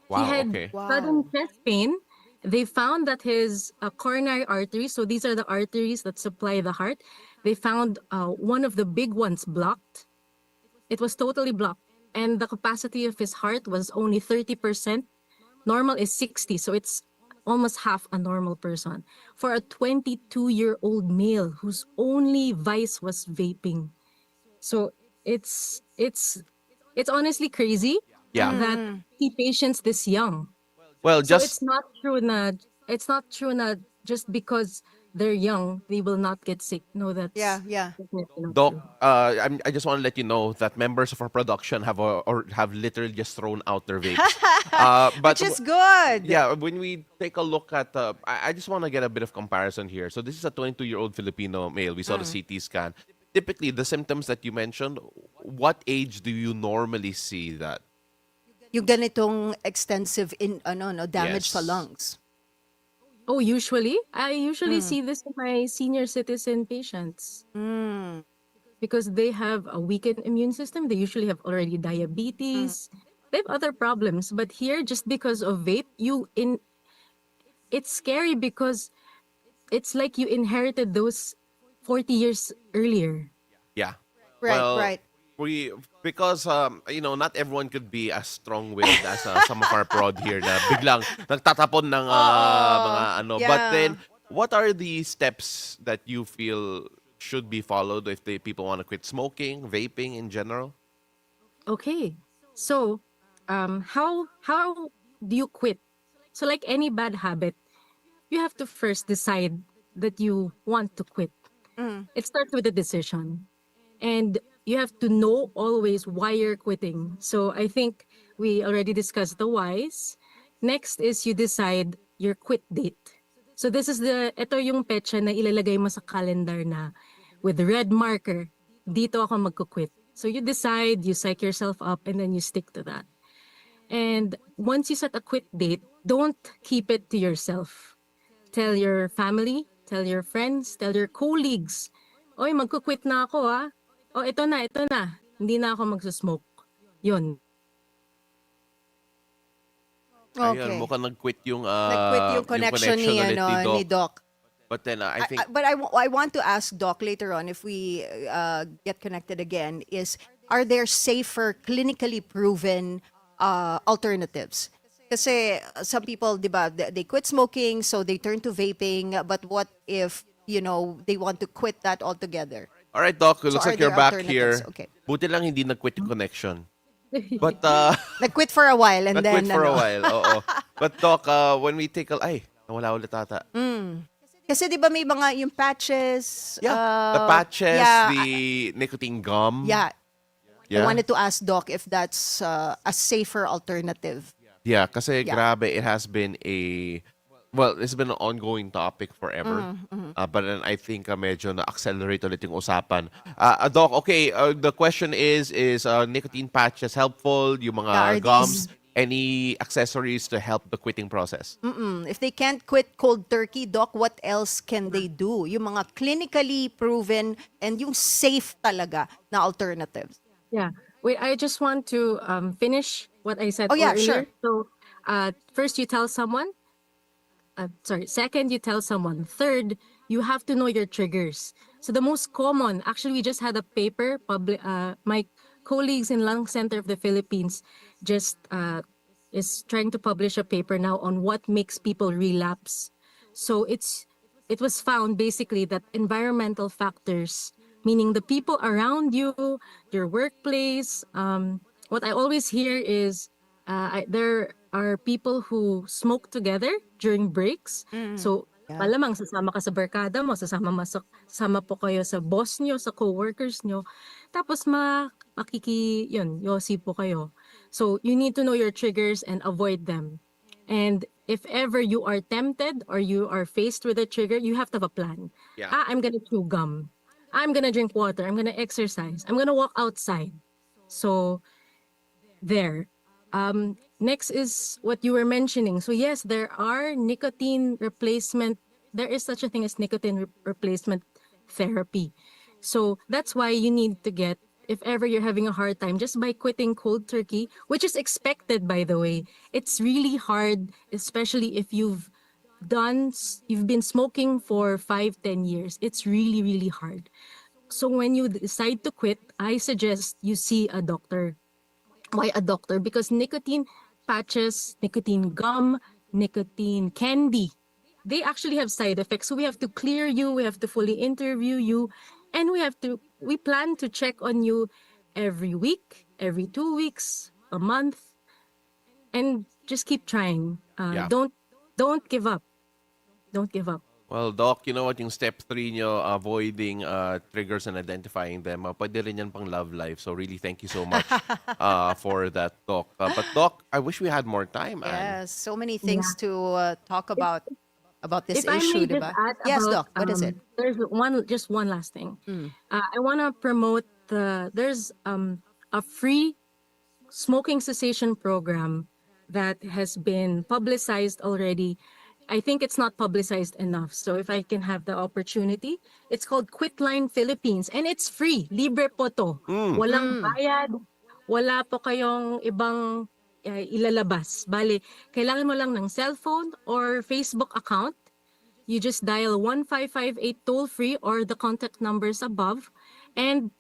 Wow. He had Okay. sudden chest pain. They found that his coronary arteries, so these are the arteries that supply the heart, they found one of the big ones blocked. It was totally blocked. And the capacity of his heart was only 30%. Normal is 60, so it's almost half a normal person. For a 22-year-old male whose only vice was vaping. So it's honestly crazy Yeah. that see patients this young. Well, So just it's not true na just because they're young they will not get sick. No, that's Yeah. definitely not Doc, true. I just want to let you know that members of our production have literally just thrown out their vapes. But Which is good. yeah, when we take a look at, I just want to get a bit of comparison here. So this is a 22-year-old Filipino male. We saw the CT scan. Typically, the symptoms that you mentioned, what age do you normally see that? Yung ganitong extensive damage sa Yes. lungs. Oh, I usually see this in my senior citizen patients because they have a weakened immune system. They usually have already diabetes. They have other problems, but here just because of vape, it's scary because it's like you inherited those 40 years earlier. Yeah. Right, Well, right. Because not everyone could be as strong-willed as some of our prod here na biglang nagtatapon ng mga ano. But yeah. then, what are the steps that you feel should be followed if people want to quit smoking, vaping in general? Okay. So, how do you quit? So like any bad habit, you have to first decide that you want to quit. It starts with a decision. And you have to know always why you're quitting. So I think we already discussed the whys. Next is you decide your quit date. So ito yung petsa na ilalagay mo sa calendar na with red marker, dito ako magkukwit. So you decide, you psych yourself up, and then you stick to that. And once you set a quit date, don't keep it to yourself. Tell your family, tell your friends, tell your colleagues, oy, magkukwit na ako ah. Oh, ito na. Hindi na ako magsusmoke. Yun. Ayun, Okay. mukhang nag-quit yung, Nag-quit yung connection ni, ulit ni Doc. But then I think, But I want to ask Doc later on if we get connected again is, are there safer, clinically proven alternatives? Kasi some people, di ba, they quit smoking, so they turn to vaping. But what if, they want to quit that altogether? all right, Doc, it So looks are like you're there back alternatives? here. Okay. Buti lang hindi nag-quit yung connection. But, Nag-quit for a while and nag-quit then, for a while, oo. But Doc, when we take ay, nawala ulit ata. Kasi di ba may mga yung patches? Yeah, the patches, yeah, the nicotine gum. yeah. I Yeah. wanted to ask Doc if that's a safer alternative. Yeah, kasi Yeah. grabe, it has been it's been an ongoing topic forever. But then I think medyo na-accelerate ulit yung usapan. Doc, okay, the question is nicotine patches helpful? Yung Yeah, are mga gums, any accessories to help the quitting process? If they can't quit cold turkey, Doc, what else can they do? Yung mga clinically proven and yung safe talaga na alternatives. Yeah. Wait, I just want to finish what I said Oh, yeah, earlier. sure. So, first you tell someone. Second, you tell someone. Third, you have to know your triggers. So the most common, actually, we just had a paper. My colleagues in Lung Center of the Philippines just is trying to publish a paper now on what makes people relapse. So it was found basically that environmental factors, meaning the people around you, your workplace. What I always hear is there are people who smoke together during breaks. So, Yeah. malamang sasama ka sa barkada mo, sasama po kayo sa boss nyo, sa co-workers nyo. Tapos yosi po kayo. So, you need to know your triggers and avoid them. And if ever you are tempted or you are faced with a trigger, you have to have a plan. Yeah. I'm gonna chew gum. I'm gonna drink water. I'm gonna exercise. I'm gonna walk outside. So, there. Next is what you were mentioning. So yes, there are nicotine replacement. There is such a thing as nicotine replacement therapy. So that's why you need to get, if ever you're having a hard time, just by quitting cold turkey, which is expected, by the way. It's really hard, especially if you've been smoking for 5-10 years. It's really, really hard. So when you decide to quit, I suggest you see a doctor. Why a doctor? Because nicotine patches, nicotine gum, nicotine candy, they actually have side effects. So we have to clear you, we have to fully interview you, and we plan to check on you every week, every 2 weeks, a month, and just keep trying. Yeah. Don't give up. Don't give up. Well, Doc, you know what, yung step 3 nyo, avoiding triggers and identifying them, pwede rin yan pang love life. So really, thank you so much for that, Doc. But Doc, I wish we had more time. Anne. Yes, so many things to talk about this If I issue, may just diba? add Yes, about, Doc. What is it? There's one last thing. I want to promote there's a free smoking cessation program that has been publicized already. I think it's not publicized enough. So if I can have the opportunity, it's called Quitline Philippines and it's free. Libre po to. Walang bayad. Wala po kayong ibang ilalabas. Bale, kailangan mo lang ng cellphone or Facebook account. You just dial 1558 toll free or the contact numbers above, and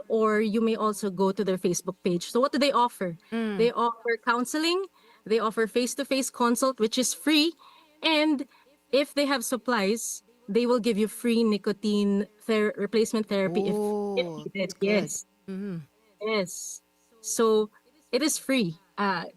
or you may also go to their Facebook page. So what do they offer? They offer counseling, they offer face-to-face consult, which is free, and if they have supplies, they will give you free nicotine replacement therapy if Oh, needed. that's good. Yes. Yes. So it is free.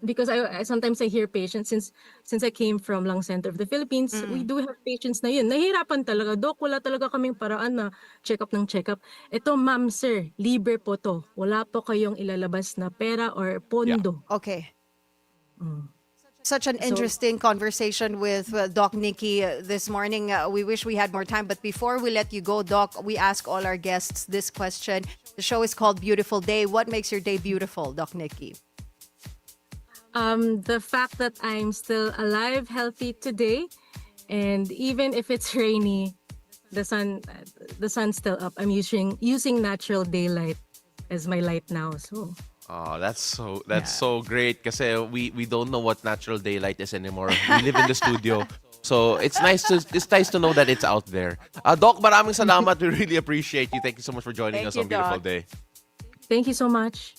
Because I sometimes I hear patients since I came from Lung Center of the Philippines, we do have patients na yun. Nahihirapan talaga, Dok, wala talaga kaming paraan na check-up ng check-up. Ito, ma'am, sir, libre po to. Wala po kayong ilalabas na pera or pondo. Okay. Such an interesting conversation with Doc Nikki this morning. We wish we had more time, but before we let you go, Doc, we ask all our guests this question. The show is called Beautiful Day. What makes your day beautiful, Doc Nikki? The fact that I'm still alive, healthy today, and even if it's rainy, the sun's still up. I'm using natural daylight as my light now. So Oh, that's so great kasi we don't know what natural daylight is anymore. We live in the studio. So it's nice to know that it's out there. Doc, maraming salamat. We really appreciate you. Thank you so much for joining Thank us you, on Beautiful Doc. Day. Thank you so much.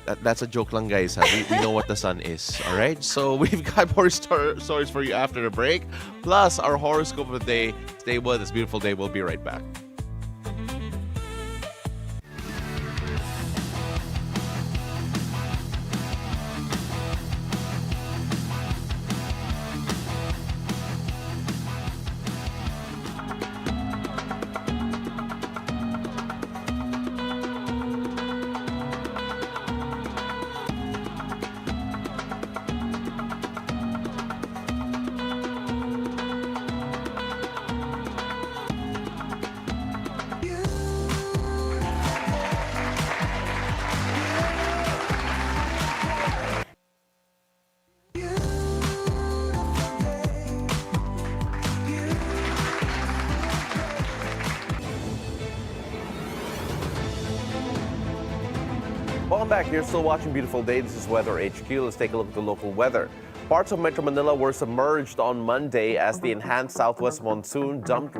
That's a joke lang, guys. Ha? We know what the sun is. All right? So we've got more stories for you after the break. Plus, our horoscope of the day. Stay with us. Beautiful Day. We'll be right back. Welcome back. You're still watching Beautiful Day. This is Weather HQ. Let's take a look at the local weather. Parts of Metro Manila were submerged on Monday as the enhanced southwest monsoon dumped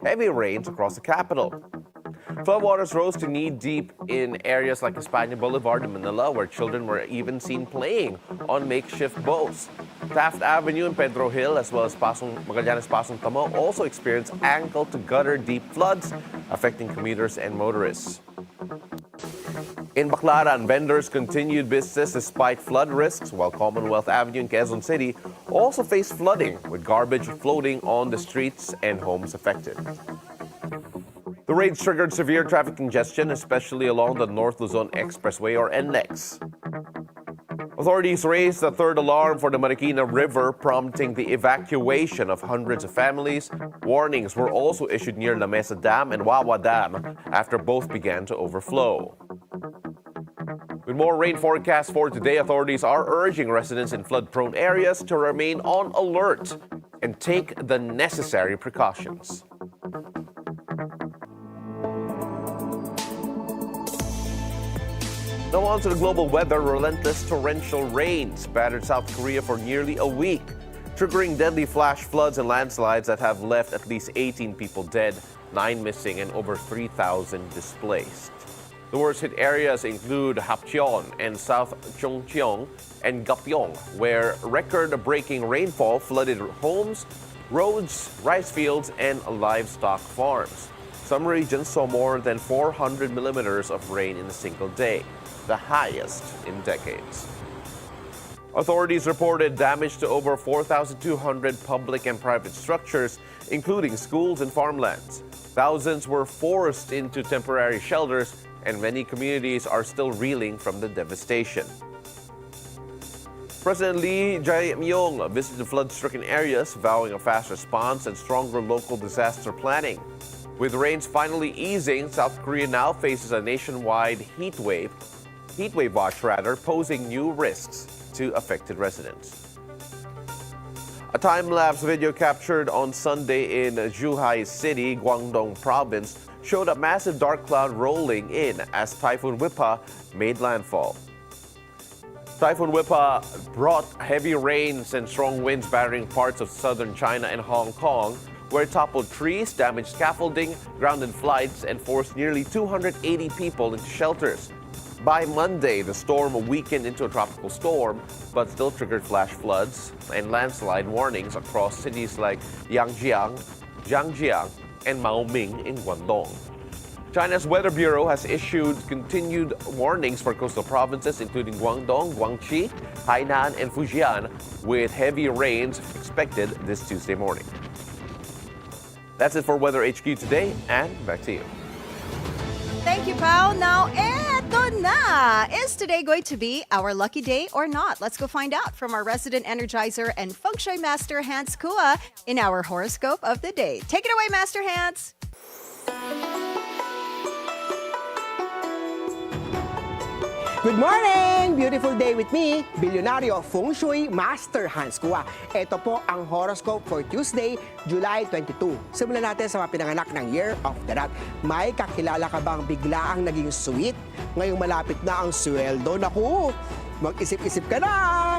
heavy rains across the capital. Floodwaters rose to knee-deep in areas like Espana Boulevard in Manila, where children were even seen playing on makeshift boats. Taft Avenue and Pedro Hill, as well as Magallanes Pasong Tamo, also experienced ankle-to-gutter deep floods, affecting commuters and motorists. In Baclaran, vendors continued business despite flood risks, while Commonwealth Avenue in Quezon City also faced flooding, with garbage floating on the streets and homes affected. The rains triggered severe traffic congestion, especially along the North Luzon Expressway, or NLEX. Authorities raised the third alarm for the Marikina River, prompting the evacuation of hundreds of families. Warnings were also issued near La Mesa Dam and Wawa Dam after both began to overflow. With more rain forecast for today, authorities are urging residents in flood-prone areas to remain on alert and take the necessary precautions. Now on to the global weather. Relentless torrential rains battered South Korea for nearly a week, triggering deadly flash floods and landslides that have left at least 18 people dead, 9 missing, and over 3,000 displaced. The worst-hit areas include Hapcheon and South Chungcheong and Gapyeong, where record-breaking rainfall flooded homes, roads, rice fields, and livestock farms. Some regions saw more than 400 millimeters of rain in a single day, the highest in decades. Authorities reported damage to over 4,200 public and private structures, including schools and farmlands. Thousands were forced into temporary shelters, and many communities are still reeling from the devastation. President Lee Jae-myung visited flood-stricken areas, vowing a fast response and stronger local disaster planning. With rains finally easing, South Korea now faces a nationwide heat wave watch, posing new risks to affected residents. A time-lapse video captured on Sunday in Zhuhai City, Guangdong Province, showed a massive dark cloud rolling in as Typhoon Wipa made landfall. Typhoon Wipa brought heavy rains and strong winds battering parts of southern China and Hong Kong, where it toppled trees, damaged scaffolding, grounded flights, and forced nearly 280 people into shelters. By Monday, the storm weakened into a tropical storm, but still triggered flash floods and landslide warnings across cities like Yangjiang, Zhangjiang, and Maoming in Guangdong. China's Weather Bureau has issued continued warnings for coastal provinces including Guangdong, Guangxi, Hainan, and Fujian, with heavy rains expected this Tuesday morning. That's it for Weather HQ today, and back to you. Thank you, Pao. Now, eto na! Is today going to be our lucky day or not? Let's go find out from our resident energizer and feng shui master, Hans Kua, in our horoscope of the day. Take it away, Master Hans! Good morning! Beautiful day with me, Bilyonaryo Feng Shui Master Hans Kua. Ito po ang horoscope for Tuesday, July 22. Simulan natin sa mga pinanganak ng Year of the Rat. May kakilala ka bang biglaang naging sweet? Ngayong malapit na ang sweldo. Naku! Mag-isip-isip ka na!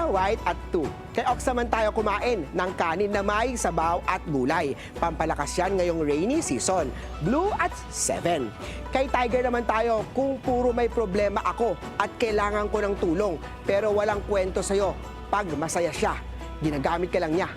White at 2. Kay Ox naman tayo kumain ng kanin na may sabaw at gulay. Pampalakas yan ngayong rainy season. Blue at 7. Kay Tiger naman tayo, kung puro may problema ako at kailangan ko ng tulong pero walang kwento sa'yo, pag masaya siya, ginagamit ka lang niya.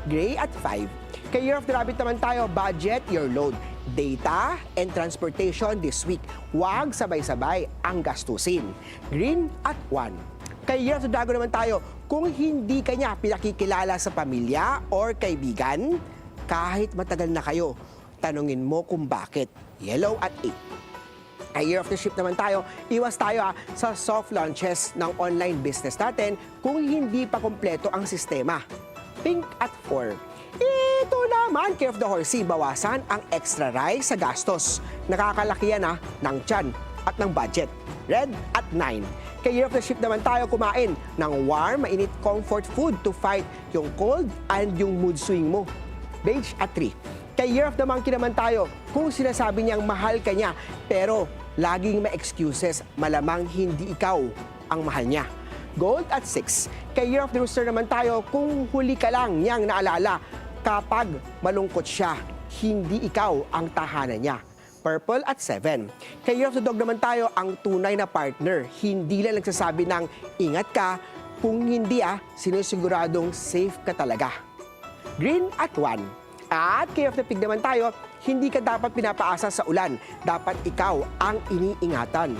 Gray at 5. Kay Year of the Rabbit naman tayo, budget your load. Data and transportation this week. Huwag sabay-sabay ang gastusin. Green at 1. Kay Year of the Dragon naman tayo, kung hindi ka niya pinakikilala sa pamilya or kaibigan, kahit matagal na kayo, tanungin mo kung bakit. Yellow at 8. Kay Year of the Ship naman tayo, iwas tayo sa soft launches ng online business natin kung hindi pa kompleto ang sistema. Pink at 4. Ito naman, Care of the Horsey, bawasan ang extra rice sa gastos. Nakakalaki yan ng tiyan at ng budget. Red at 9. Kay Year of the Ship naman tayo kumain ng warm, mainit comfort food to fight yung cold and yung mood swing mo. Beige at 3. Kay Year of the Monkey naman tayo, kung sinasabi niyang mahal ka niya pero laging may excuses, malamang hindi ikaw ang mahal niya. Gold at 6. Kay Year of the Rooster naman tayo, kung huli ka lang niyang naalala kapag malungkot siya, hindi ikaw ang tahanan niya. Purple at 7. Kay Year of the Dog naman tayo, ang tunay na partner. Hindi lang nagsasabi ng ingat ka, kung hindi sinusiguradong safe ka talaga. Green at 1. At kay Year of the Pig naman tayo, hindi ka dapat pinapaasa sa ulan. Dapat ikaw ang iniingatan.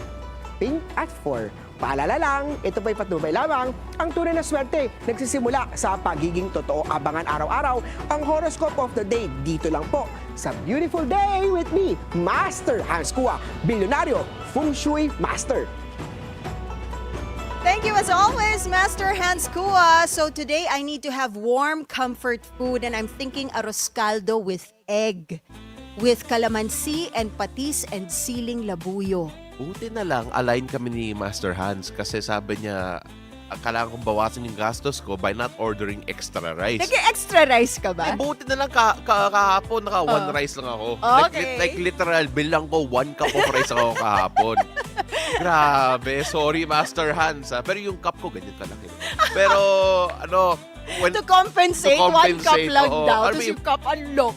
Pink at 4. Paalala lang, ito pa'y patnubay lamang. Ang tunay na swerte nagsisimula sa pagiging totoo. Abangan araw-araw ang horoscope of the day dito lang po sa Beautiful Day with me, Master Hans Kua, Bilyonaryo Feng Shui Master. Thank you as always, Master Hans Kua. So today I need to have warm comfort food and I'm thinking arroz caldo with egg, with calamansi and patis and siling labuyo. Buti na lang, align kami ni Master Hans kasi sabi niya, kailangan kong bawasan yung gastos ko by not ordering extra rice. Nag-extra rice ka ba? Buti na lang kahapon, one rice lang ako. Okay. Like literal, bilang ko 1 cup of rice ako kahapon. Grabe, sorry Master Hans. Pero yung cup ko, ganyan kalaki. Pero, To compensate, 1 cup lang oo. daw. Ano Tapos yung- yung cup, unlock.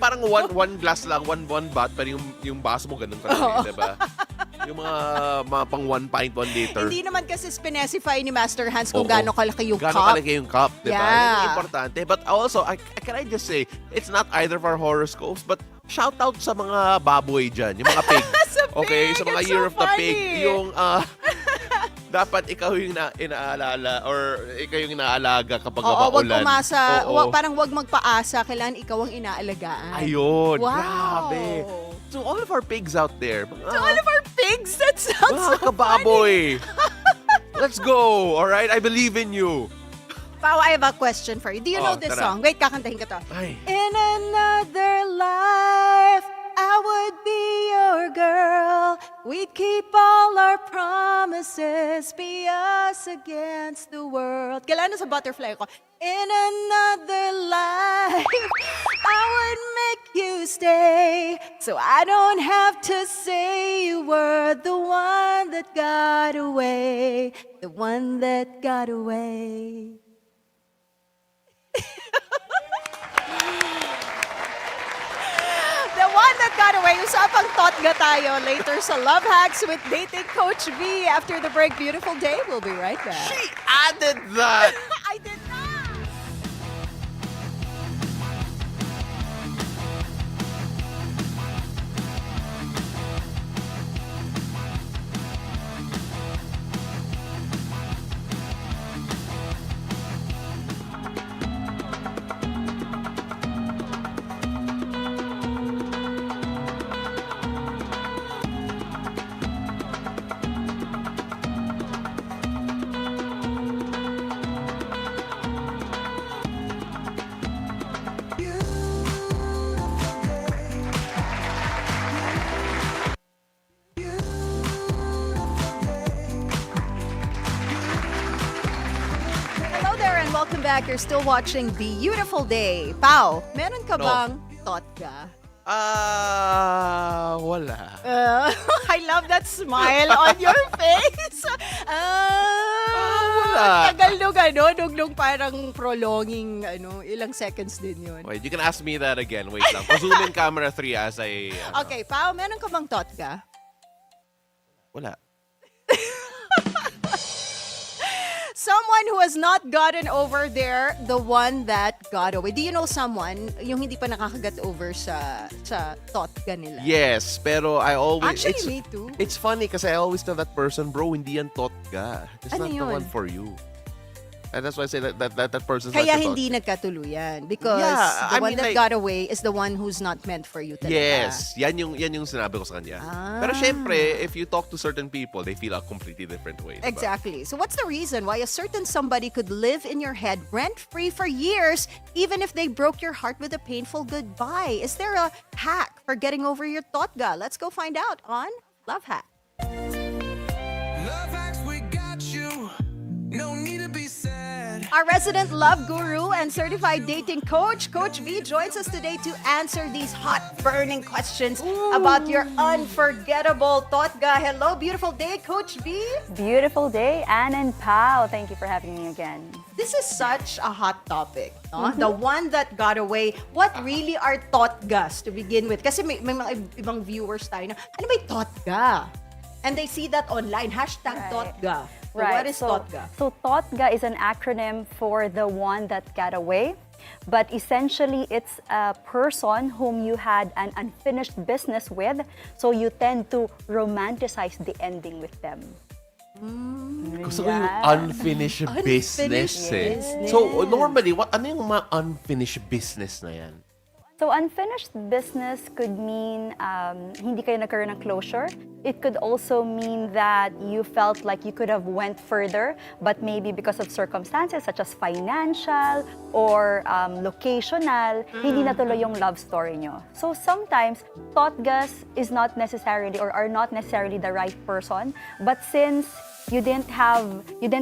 parang one glass lang, one bat, pero yung baso mo ganun kalaki, diba? Yung mga pang 1 pint, 1 liter. Hindi naman kasi specify ni Master Hans kung Oo. gaano kalaki yung Gaano cup. kalaki yung cup, di ba? Yeah. Yun ang importante. But also, can I just say, it's not either of our horoscopes, but shout out sa mga baboy dyan, yung mga pig. Sa Okay, pig, sa mga it's Year so of the Pig. funny. Yung, dapat ikaw yung inaalala or ikaw yung inaalaga kapag Oo, wag maulan. umasa. Oo. Parang wag magpaasa. Kailangan ikaw ang inaalagaan. Ayun, Wow. grabe. So all of our pigs out there, To all of our pigs, that sounds mga so funny. kababoy. Let's go, all right? I believe in you. Pao, I have a question for you. Do you know this tara. song? Wait, kakantahin ka to. Ay. In another life, I would be your girl. We'd keep all our promises, be us against the world. Kailan na sa butterfly ko? In another life, I would make you stay. So I don't have to say you were the one that got away. The one that got away. The one that got away. Usapang totga tayo later sa Love Hacks with Dating Coach V. After the break, beautiful day. We'll be right back. She added that. I did not. and welcome back. You're still watching Beautiful Day. Pao, meron ka No. bang thought ka? Wala. I love that smile on your face. Wala. Tagal nung parang prolonging, ilang seconds din yun. Wait, you can ask me that again. Wait lang. Zoom in camera 3 as I... Okay, Pao, meron ka bang thought ka? Wala. Someone who has not gotten over there, the one that got away. Do you know someone yung hindi pa nakakagat over sa thought ka nila? Yes, pero I always... Actually, me too. It's funny kasi I always tell that person, bro, hindi yan thought ka. It's Ano not the yun? one for you. And that's why I say that person's Kaya not your hindi thought. nagkatuluyan because Yeah, the I one mean, that like- got away is the one who's not meant for you talaga. Yes, yan yung sinabi ko sa kanya. Pero syempre, if you talk to certain people, they feel a completely different way. Diba? Exactly. So what's the reason why a certain somebody could live in your head rent-free for years even if they broke your heart with a painful goodbye? Is there a hack for getting over your thought ga? Let's go find out on Love Hack. Love hacks, we got you. No need to be sad. Our resident love guru and certified dating coach, Coach V, joins us today to answer these hot, burning questions about your unforgettable thought ga. Hello, beautiful day, Coach V. Beautiful day, Anne and Pao. Thank you for having me again. This is such a hot topic, no? The one that got away. What really are thought gas to begin with? Kasi may mga ibang viewers tayo na, ano ba yung thought ga? And they see that online, hashtag Right. thought ga. So what is thought ga? So Totga is an acronym for the one that got away. But essentially, it's a person whom you had an unfinished business with, so you tend to romanticize the ending with them. Gusto ko yung Yeah. unfinished business eh. business. So normally, ano yung mga unfinished business na yan? So unfinished business could mean hindi kayo nagkaroon ng closure. It could also mean that you felt like you could have went further, but maybe because of circumstances such as financial or locational, hindi natuloy yung love story nyo. So sometimes, Totgas is not necessarily or are not necessarily the right person, but since you didn't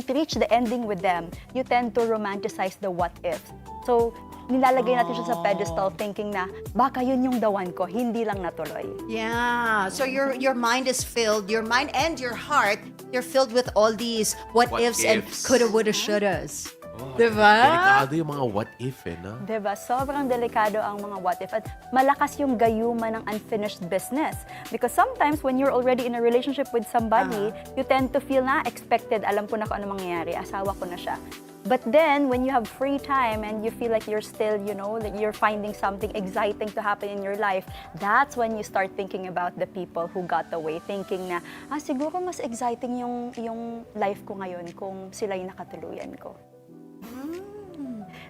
reach the ending with them, you tend to romanticize the what if. So nilalagay natin siya sa pedestal thinking na baka yun yung the one ko, hindi lang natuloy. Yeah. So your mind is filled, your mind and your heart, you're filled with all these what ifs and ifs. coulda, woulda, shouldas. Oh, Diba? Delikado yung mga what if eh, no? Diba? Sobrang delikado ang mga what if at malakas yung gayuma ng unfinished business. Because sometimes when you're already in a relationship with somebody, you tend to feel na expected, alam ko na kung ano mangyayari, asawa ko na siya. But then, when you have free time and you feel like you're still, that you're finding something exciting to happen in your life, that's when you start thinking about the people who got away, thinking na, siguro mas exciting yung life ko ngayon kung sila yung nakatuluyan ko.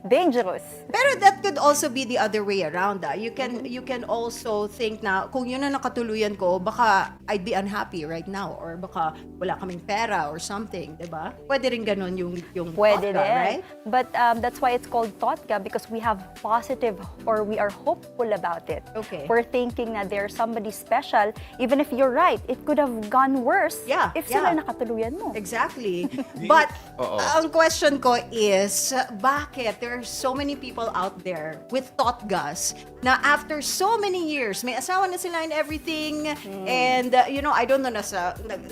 Dangerous. Pero that could also be the other way around. You can also think na kung yun ang nakatuluyan ko, baka I'd be unhappy right now or baka wala kaming pera or something, 'di ba? Pwede rin ganun yung Pwede thought ka, din. right? But that's why it's called Totga because we have positive or we are hopeful about it. Okay. We're thinking na there's somebody special. Even if you're right, it could have gone worse if sila nakatuluyan mo. Exactly. But Oo. ang question ko is, bakit there are so many people out there with thought gas na after so many years, may asawa na sila and everything, and I don't know,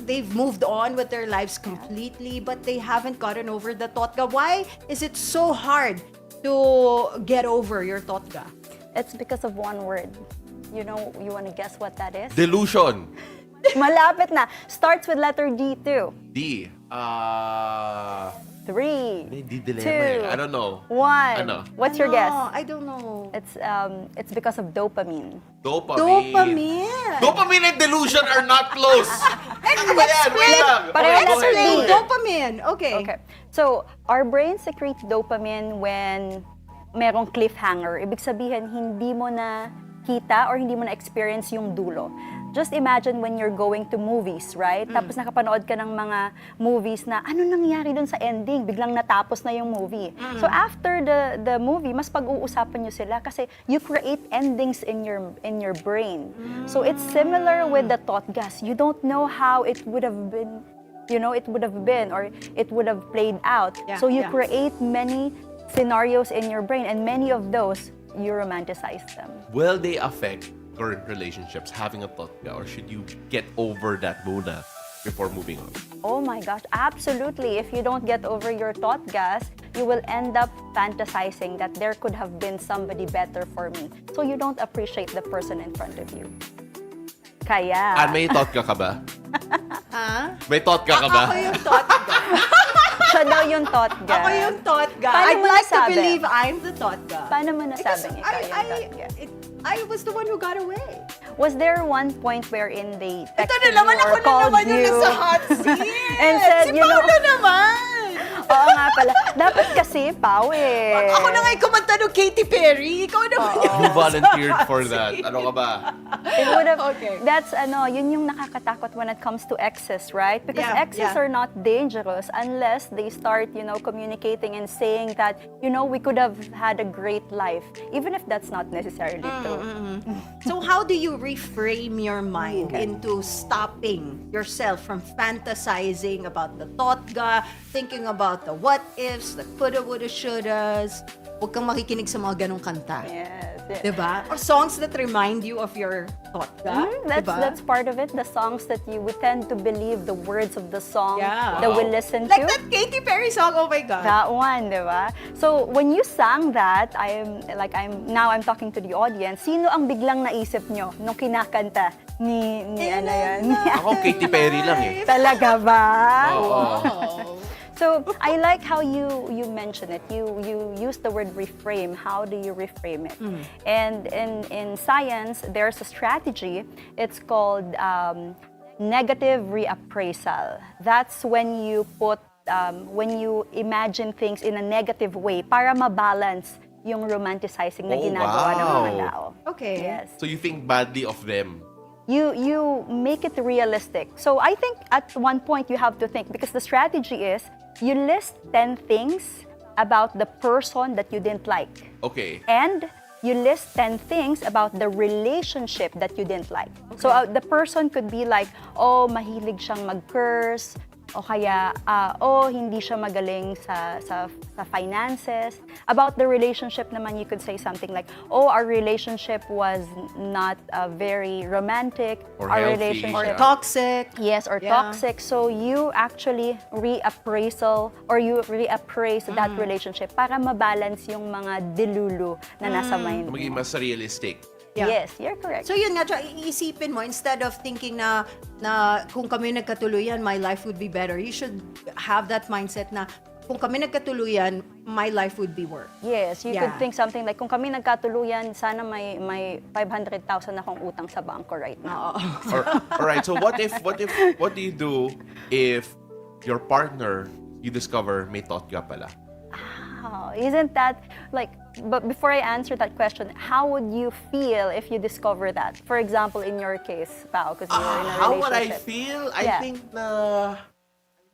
they've moved on with their lives completely, but they haven't gotten over the thought ga. Why is it so hard to get over your thought ga? It's because of one word. You want to guess what that is? Delusion. Malapit na. Starts with letter D too. D. 3, Hindi dilemma 2, eh. I don't know. 1. Ano? What's your guess? I don't know. It's because of dopamine. Dopamine. Dopamine and delusion are not close. Ano ba yan? Wait lang. Parehas go ahead, lang. go ahead. Dopamine. Okay. Okay. So, our brain secretes dopamine when merong cliffhanger. Ibig sabihin, hindi mo na kita or hindi mo na experience yung dulo. Just imagine when you're going to movies, right? Tapos nakapanood ka ng mga movies na ano nangyari dun sa ending? Biglang natapos na yung movie. So after the movie, mas pag-uusapan nyo sila kasi you create endings in your brain. So it's similar with the thought gas. You don't know how it would have been it would have been, or it would have played out. Yeah, So you yeah. create many scenarios in your brain, and many of those, you romanticize them. Will they affect current relationships, having a thought ka, or should you get over that muna before moving on? Oh my gosh, absolutely. If you don't get over your thought gas, you will end up fantasizing that there could have been somebody better for me. So you don't appreciate the person in front of you. Kaya... May thought ka ba? Ha? May thought ka ba? Ako yung thought ga. Siya daw yung thought ga. Ako yung thought ga. Paano I'd mo like to nasabi? believe I'm the thought ga. Paano mo Because nasabing ikaw yung thought ga? I was the one who got away. Was there one point wherein they Ito texted na naman, you or ako na called naman yung you nasa hot seat. and said, Si Paolo naman. Oo nga pala. Dapat kasi, Pao eh. Ako na nga yung kumanta ng Katy Perry. Ikaw naman yung You volunteered for that. Ano ka ba? It would have, Okay. That's yun yung nakakatakot when it comes to exes, right? Because Yeah, exes yeah. are not dangerous unless they start, communicating and saying that, we could have had a great life, even if that's not necessarily true. So how do you reframe your mind into stopping yourself from fantasizing about the thought ga, thinking about the what ifs, the coulda, woulda, shouldas? Huwag kang makikinig sa mga ganong kanta. Yes. Diba? Or songs that remind you of your thought ga. That's part of it. The songs that we tend to believe the words of the song Yeah. that we listen Like to. that Katy Perry song, oh my God. That one, di ba? So, when you sang that, I'm talking to the audience, sino ang biglang naisip nyo nung kinakanta ni ano yan? Ako, Katy Perry lang eh. Talaga ba? Oo. So, I like how you mention it. You use the word reframe. How do you reframe it? And in science, there's a strategy. It's called negative reappraisal. That's when you when you imagine things in a negative way para mabalance yung romanticizing na Oh, ginagawa ng mga wow. tao. Okay. Yes. So you think badly of them? You make it realistic. So I think at one point you have to think, because the strategy is you list 10 things about the person that you didn't like. Okay. And you list 10 things about the relationship that you didn't like. So the person could be like, oh, mahilig siyang mag-curse, o kaya, hindi siya magaling sa finances. About the relationship naman, you could say something like, our relationship was not very romantic. Or our healthy. relationship, Or toxic. yes, or Yeah. toxic. So you actually reappraise that relationship para mabalance yung mga dilulu na nasa mind mo. Maging mas realistic. Yeah. Yes, you're correct. So yun nga, tsaka iisipin mo, instead of thinking na kung kami nagkatuluyan, my life would be better, you should have that mindset na kung kami nagkatuluyan, my life would be worse. Yes, you Yeah. could think something like, kung kami nagkatuluyan, sana may 500,000 akong utang sa bangko right now. Alright, so what do you do if your partner, you discover may thought ka pala? Wow, isn't that like, but before I answer that question, how would you feel if you discover that? For example, in your case, Pao, because you're in a How would I relationship. feel? Yeah.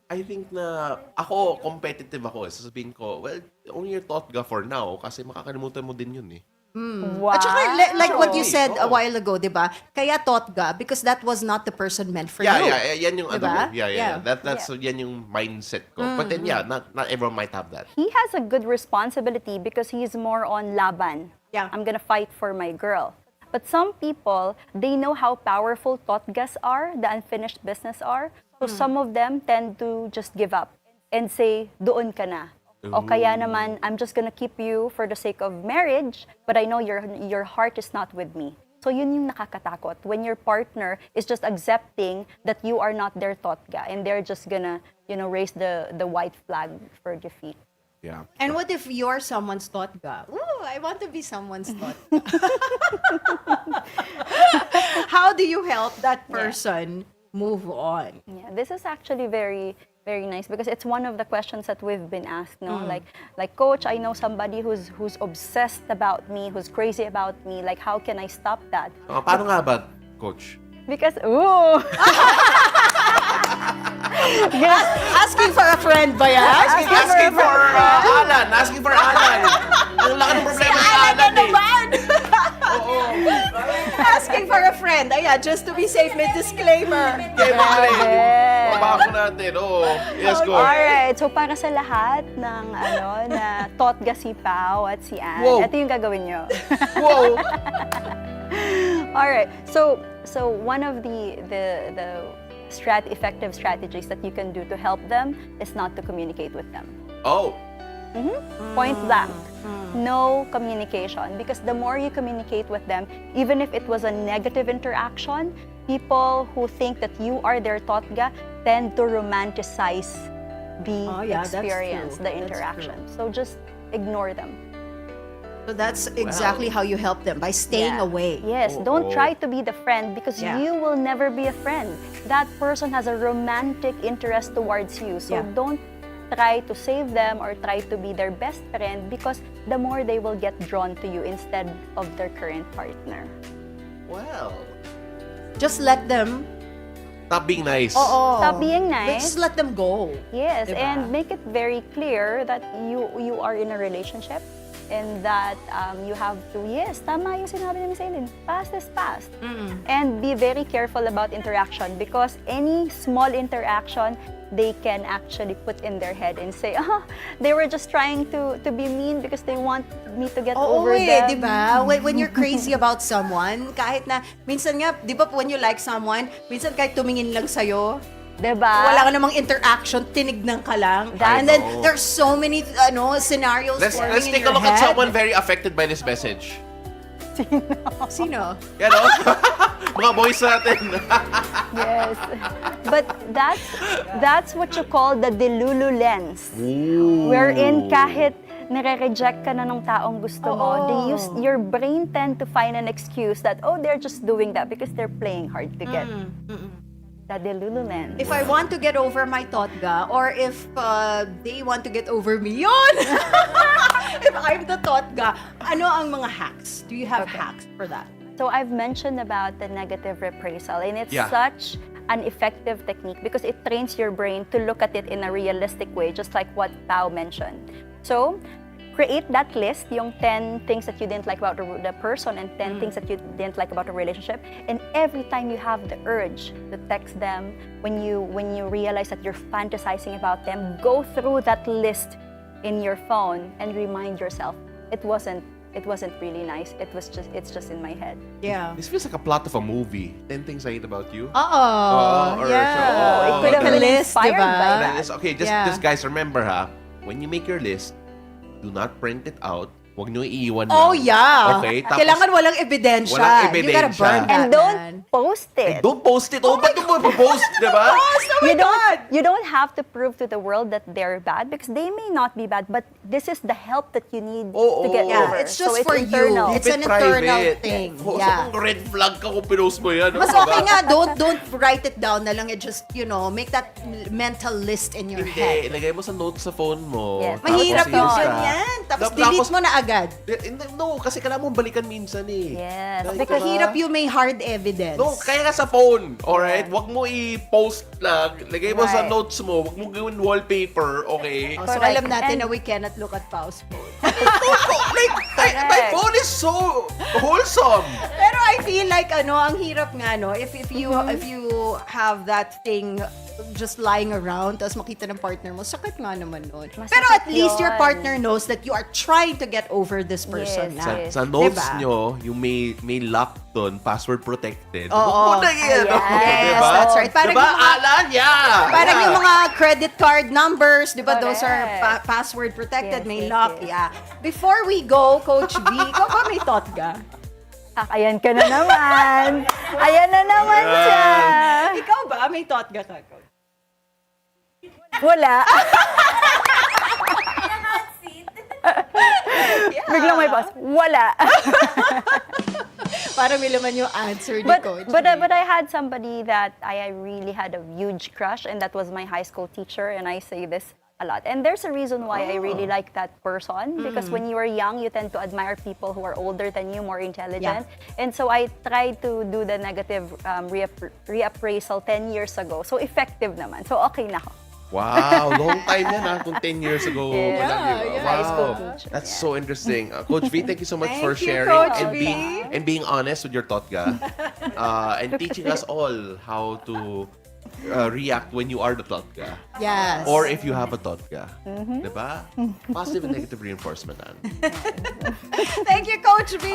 I think na ako, competitive ako. Sasabihin ko, well, only your thought ka for now kasi makakalimutan mo din yun eh. Wow. At saka, like what you said a Oo. while ago, di ba? Kaya thought ga, because that was not the person meant for Yeah, you. yeah, yan yung Diba? ano ko. Yeah. Yeah. That's yan yung mindset ko. But then not everyone might have that. He has a good responsibility because he's more on laban. Yeah. I'm gonna fight for my girl. But some people, they know how powerful totgas are, the unfinished business are. So some of them tend to just give up and say, doon ka na. O kaya naman, I'm just gonna keep you for the sake of marriage, but I know your heart is not with me. So yun yung nakakatakot, when your partner is just accepting that you are not their totga and they're just gonna, raise the white flag for defeat. Yeah. And what if you're someone's thought ga? Ooh, I want to be someone's thought. How do you help that person move on? Yeah, this is actually very, very nice because it's one of the questions that we've been asked, no? Like Coach, I know somebody who's obsessed about me, who's crazy about me. Like, how can I stop that? Paano nga ba, Coach? Because, ooh! Asking for a friend ba yan? Asking for Alan. Asking for Alan. Ang laki ng problema sa Alan eh. Oo. Asking for a friend. Ayan, just to be safe, may disclaimer. Pabako natin. Oo. Yes, go. Alright, so para sa lahat ng na totga si Pao at si Ann, Wow. ito yung gagawin nyo. Wow. Alright, so one of the effective strategies that you can do to help them is not to communicate with them. Oh. Point blank. No communication. Because the more you communicate with them, even if it was a negative interaction, people who think that you are their totga tend to romanticize the That's experience, true. the That's interaction. true. So just ignore them. So that's exactly how you help them, by staying Yeah. away. Yes, don't try to be the friend because Yeah. you will never be a friend. That person has a romantic interest towards you. So Yeah. don't try to save them or try to be their best friend because the more they will get drawn to you instead of their current partner. Well. Just let them. Stop being nice. Stop being Just nice. let them go. Yes, Diba? and make it very clear that you are in a relationship and that you have to, yes, tama yung sinabi ni Miss Aileen, past is past. And be very careful about interaction because any small interaction, they can actually put in their head and say, they were just trying to be mean because they want me to get over them. di ba? When you're crazy about someone, kahit na, minsan nga, di ba when you like someone, minsan kahit tumingin lang sa'yo, Diba? wala ka namang interaction, tinignan ka lang. That- And then, there's so many scenarios Let's forming in take a your look at head. someone very affected by this message. Sino? Yan o. Mga boys natin. Yes. But that's what you call the delulu lens. Wherein kahit nire-reject ka na ng taong gusto mo, your brain tend to find an excuse that, they're just doing that because they're playing hard to get. The delulu lens. If I want to get over my totga, or if they want to get over me, yun! If I'm the totga, ano ang mga hacks? Do you have hacks for that? So I've mentioned about the negative reprisal, and it's Yeah. such an effective technique because it trains your brain to look at it in a realistic way, just like what Pao mentioned. So, create that list, yung 10 things that you didn't like about the person and 10 things that you didn't like about the relationship. And every time you have the urge to text them, when you realize that you're fantasizing about them, go through that list in your phone and remind yourself, it wasn't really nice. It's just in my head. Yeah. This feels like a plot of a movie. 10 things I hate about you. Or yeah. It could have been list, inspired diba? by And that. then it's, okay, just guys, remember when you make your list, do not print it out. Huwag nyo iiwan Oh, lang. yeah. Okay? Tapos, Kailangan walang ebidensya. Walang You gotta ebidensya. burn that, And don't man. post it. don't post it. Oh, ba't mo post, di ba? You don't have to prove to the world that they're bad because they may not be bad, but this is the help that you need to get Yeah, over. it's just so for it's internal. you. It's Keep an it internal private. thing. Oh, Yeah. so kung red flag ka kung pinost mo yan. Mas diba? okay nga, don't write it down na lang. Just, make that mental list in your Hindi, head. ilagay mo sa notes sa phone mo. Yes. Tapos Mahirap yung Insta. ganyan. Tapos Tapos- delete mo na agad. No, kasi kailangan mong balikan minsan eh. Yes, Like, because Mahirap yung may hard evidence. No, kaya nga sa phone, alright? Wag mo i-post lang. Lagay mo sa Right. notes mo. Wag mo gawin wallpaper, okay? Oh, so Correct. alam natin And- na we cannot look at Pau's phone. My phone is so wholesome. Pero I feel like ang hirap nga if you have that thing just lying around tapos makita ng partner mo, sakit nga naman nun. Masakit Pero at least your yun. partner knows that you are trying to get over this person Yes, na. yes. Sa notes Diba? nyo, yung may lock doon, password protected. Oo. Huwag mo na yan. Yes, diba? that's right. Parang diba? yung mga- Alan, yeah. Parang Yeah. yung mga credit card numbers, di ba? Those are Correct. password protected, Yes, may yes, lock. yes. Yeah. Before we go, Coach V, ikaw ba may thought ka? ayan ka na naman. Ayan na naman siya. Ikaw ba may thought ka, Coach? Wala. Biglang may pause. Wala. Parang may laman yung answer ni But Coach. but I had somebody that I really had a huge crush, and that was my high school teacher, and I say this a lot. And there's a reason why I really like that person, because when you are young, you tend to admire people who are older than you, more intelligent. And so I tried to do the negative reappraisal 10 years ago. So effective naman. So okay na ako. Wow, long time yan kung 10 years ago. Yeah, pa lang, di ba? yeah. Wow, High school teacher, that's yeah. so interesting. Coach V, thank you so much for Thank you, sharing Coach and V. being honest with your totga and teaching us all how to react when you are the totga. Yes. Or if you have a totga. Diba? Positive and negative reinforcement. Thank you, Coach V.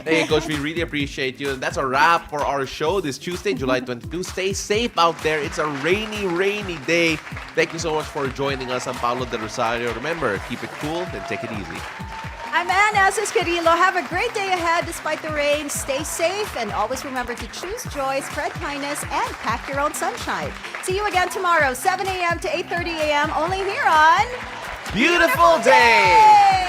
Hey, Coach, we really appreciate you. And that's a wrap for our show this Tuesday, July 22. Stay safe out there. It's a rainy, rainy day. Thank you so much for joining us on Paolo de Rosario. Remember, keep it cool and take it easy. I'm Asis-Carilo. Have a great day ahead despite the rain. Stay safe and always remember to choose joy, spread kindness, and pack your own sunshine. See you again tomorrow, 7 a.m. to 8:30 a.m. only here on Beautiful day!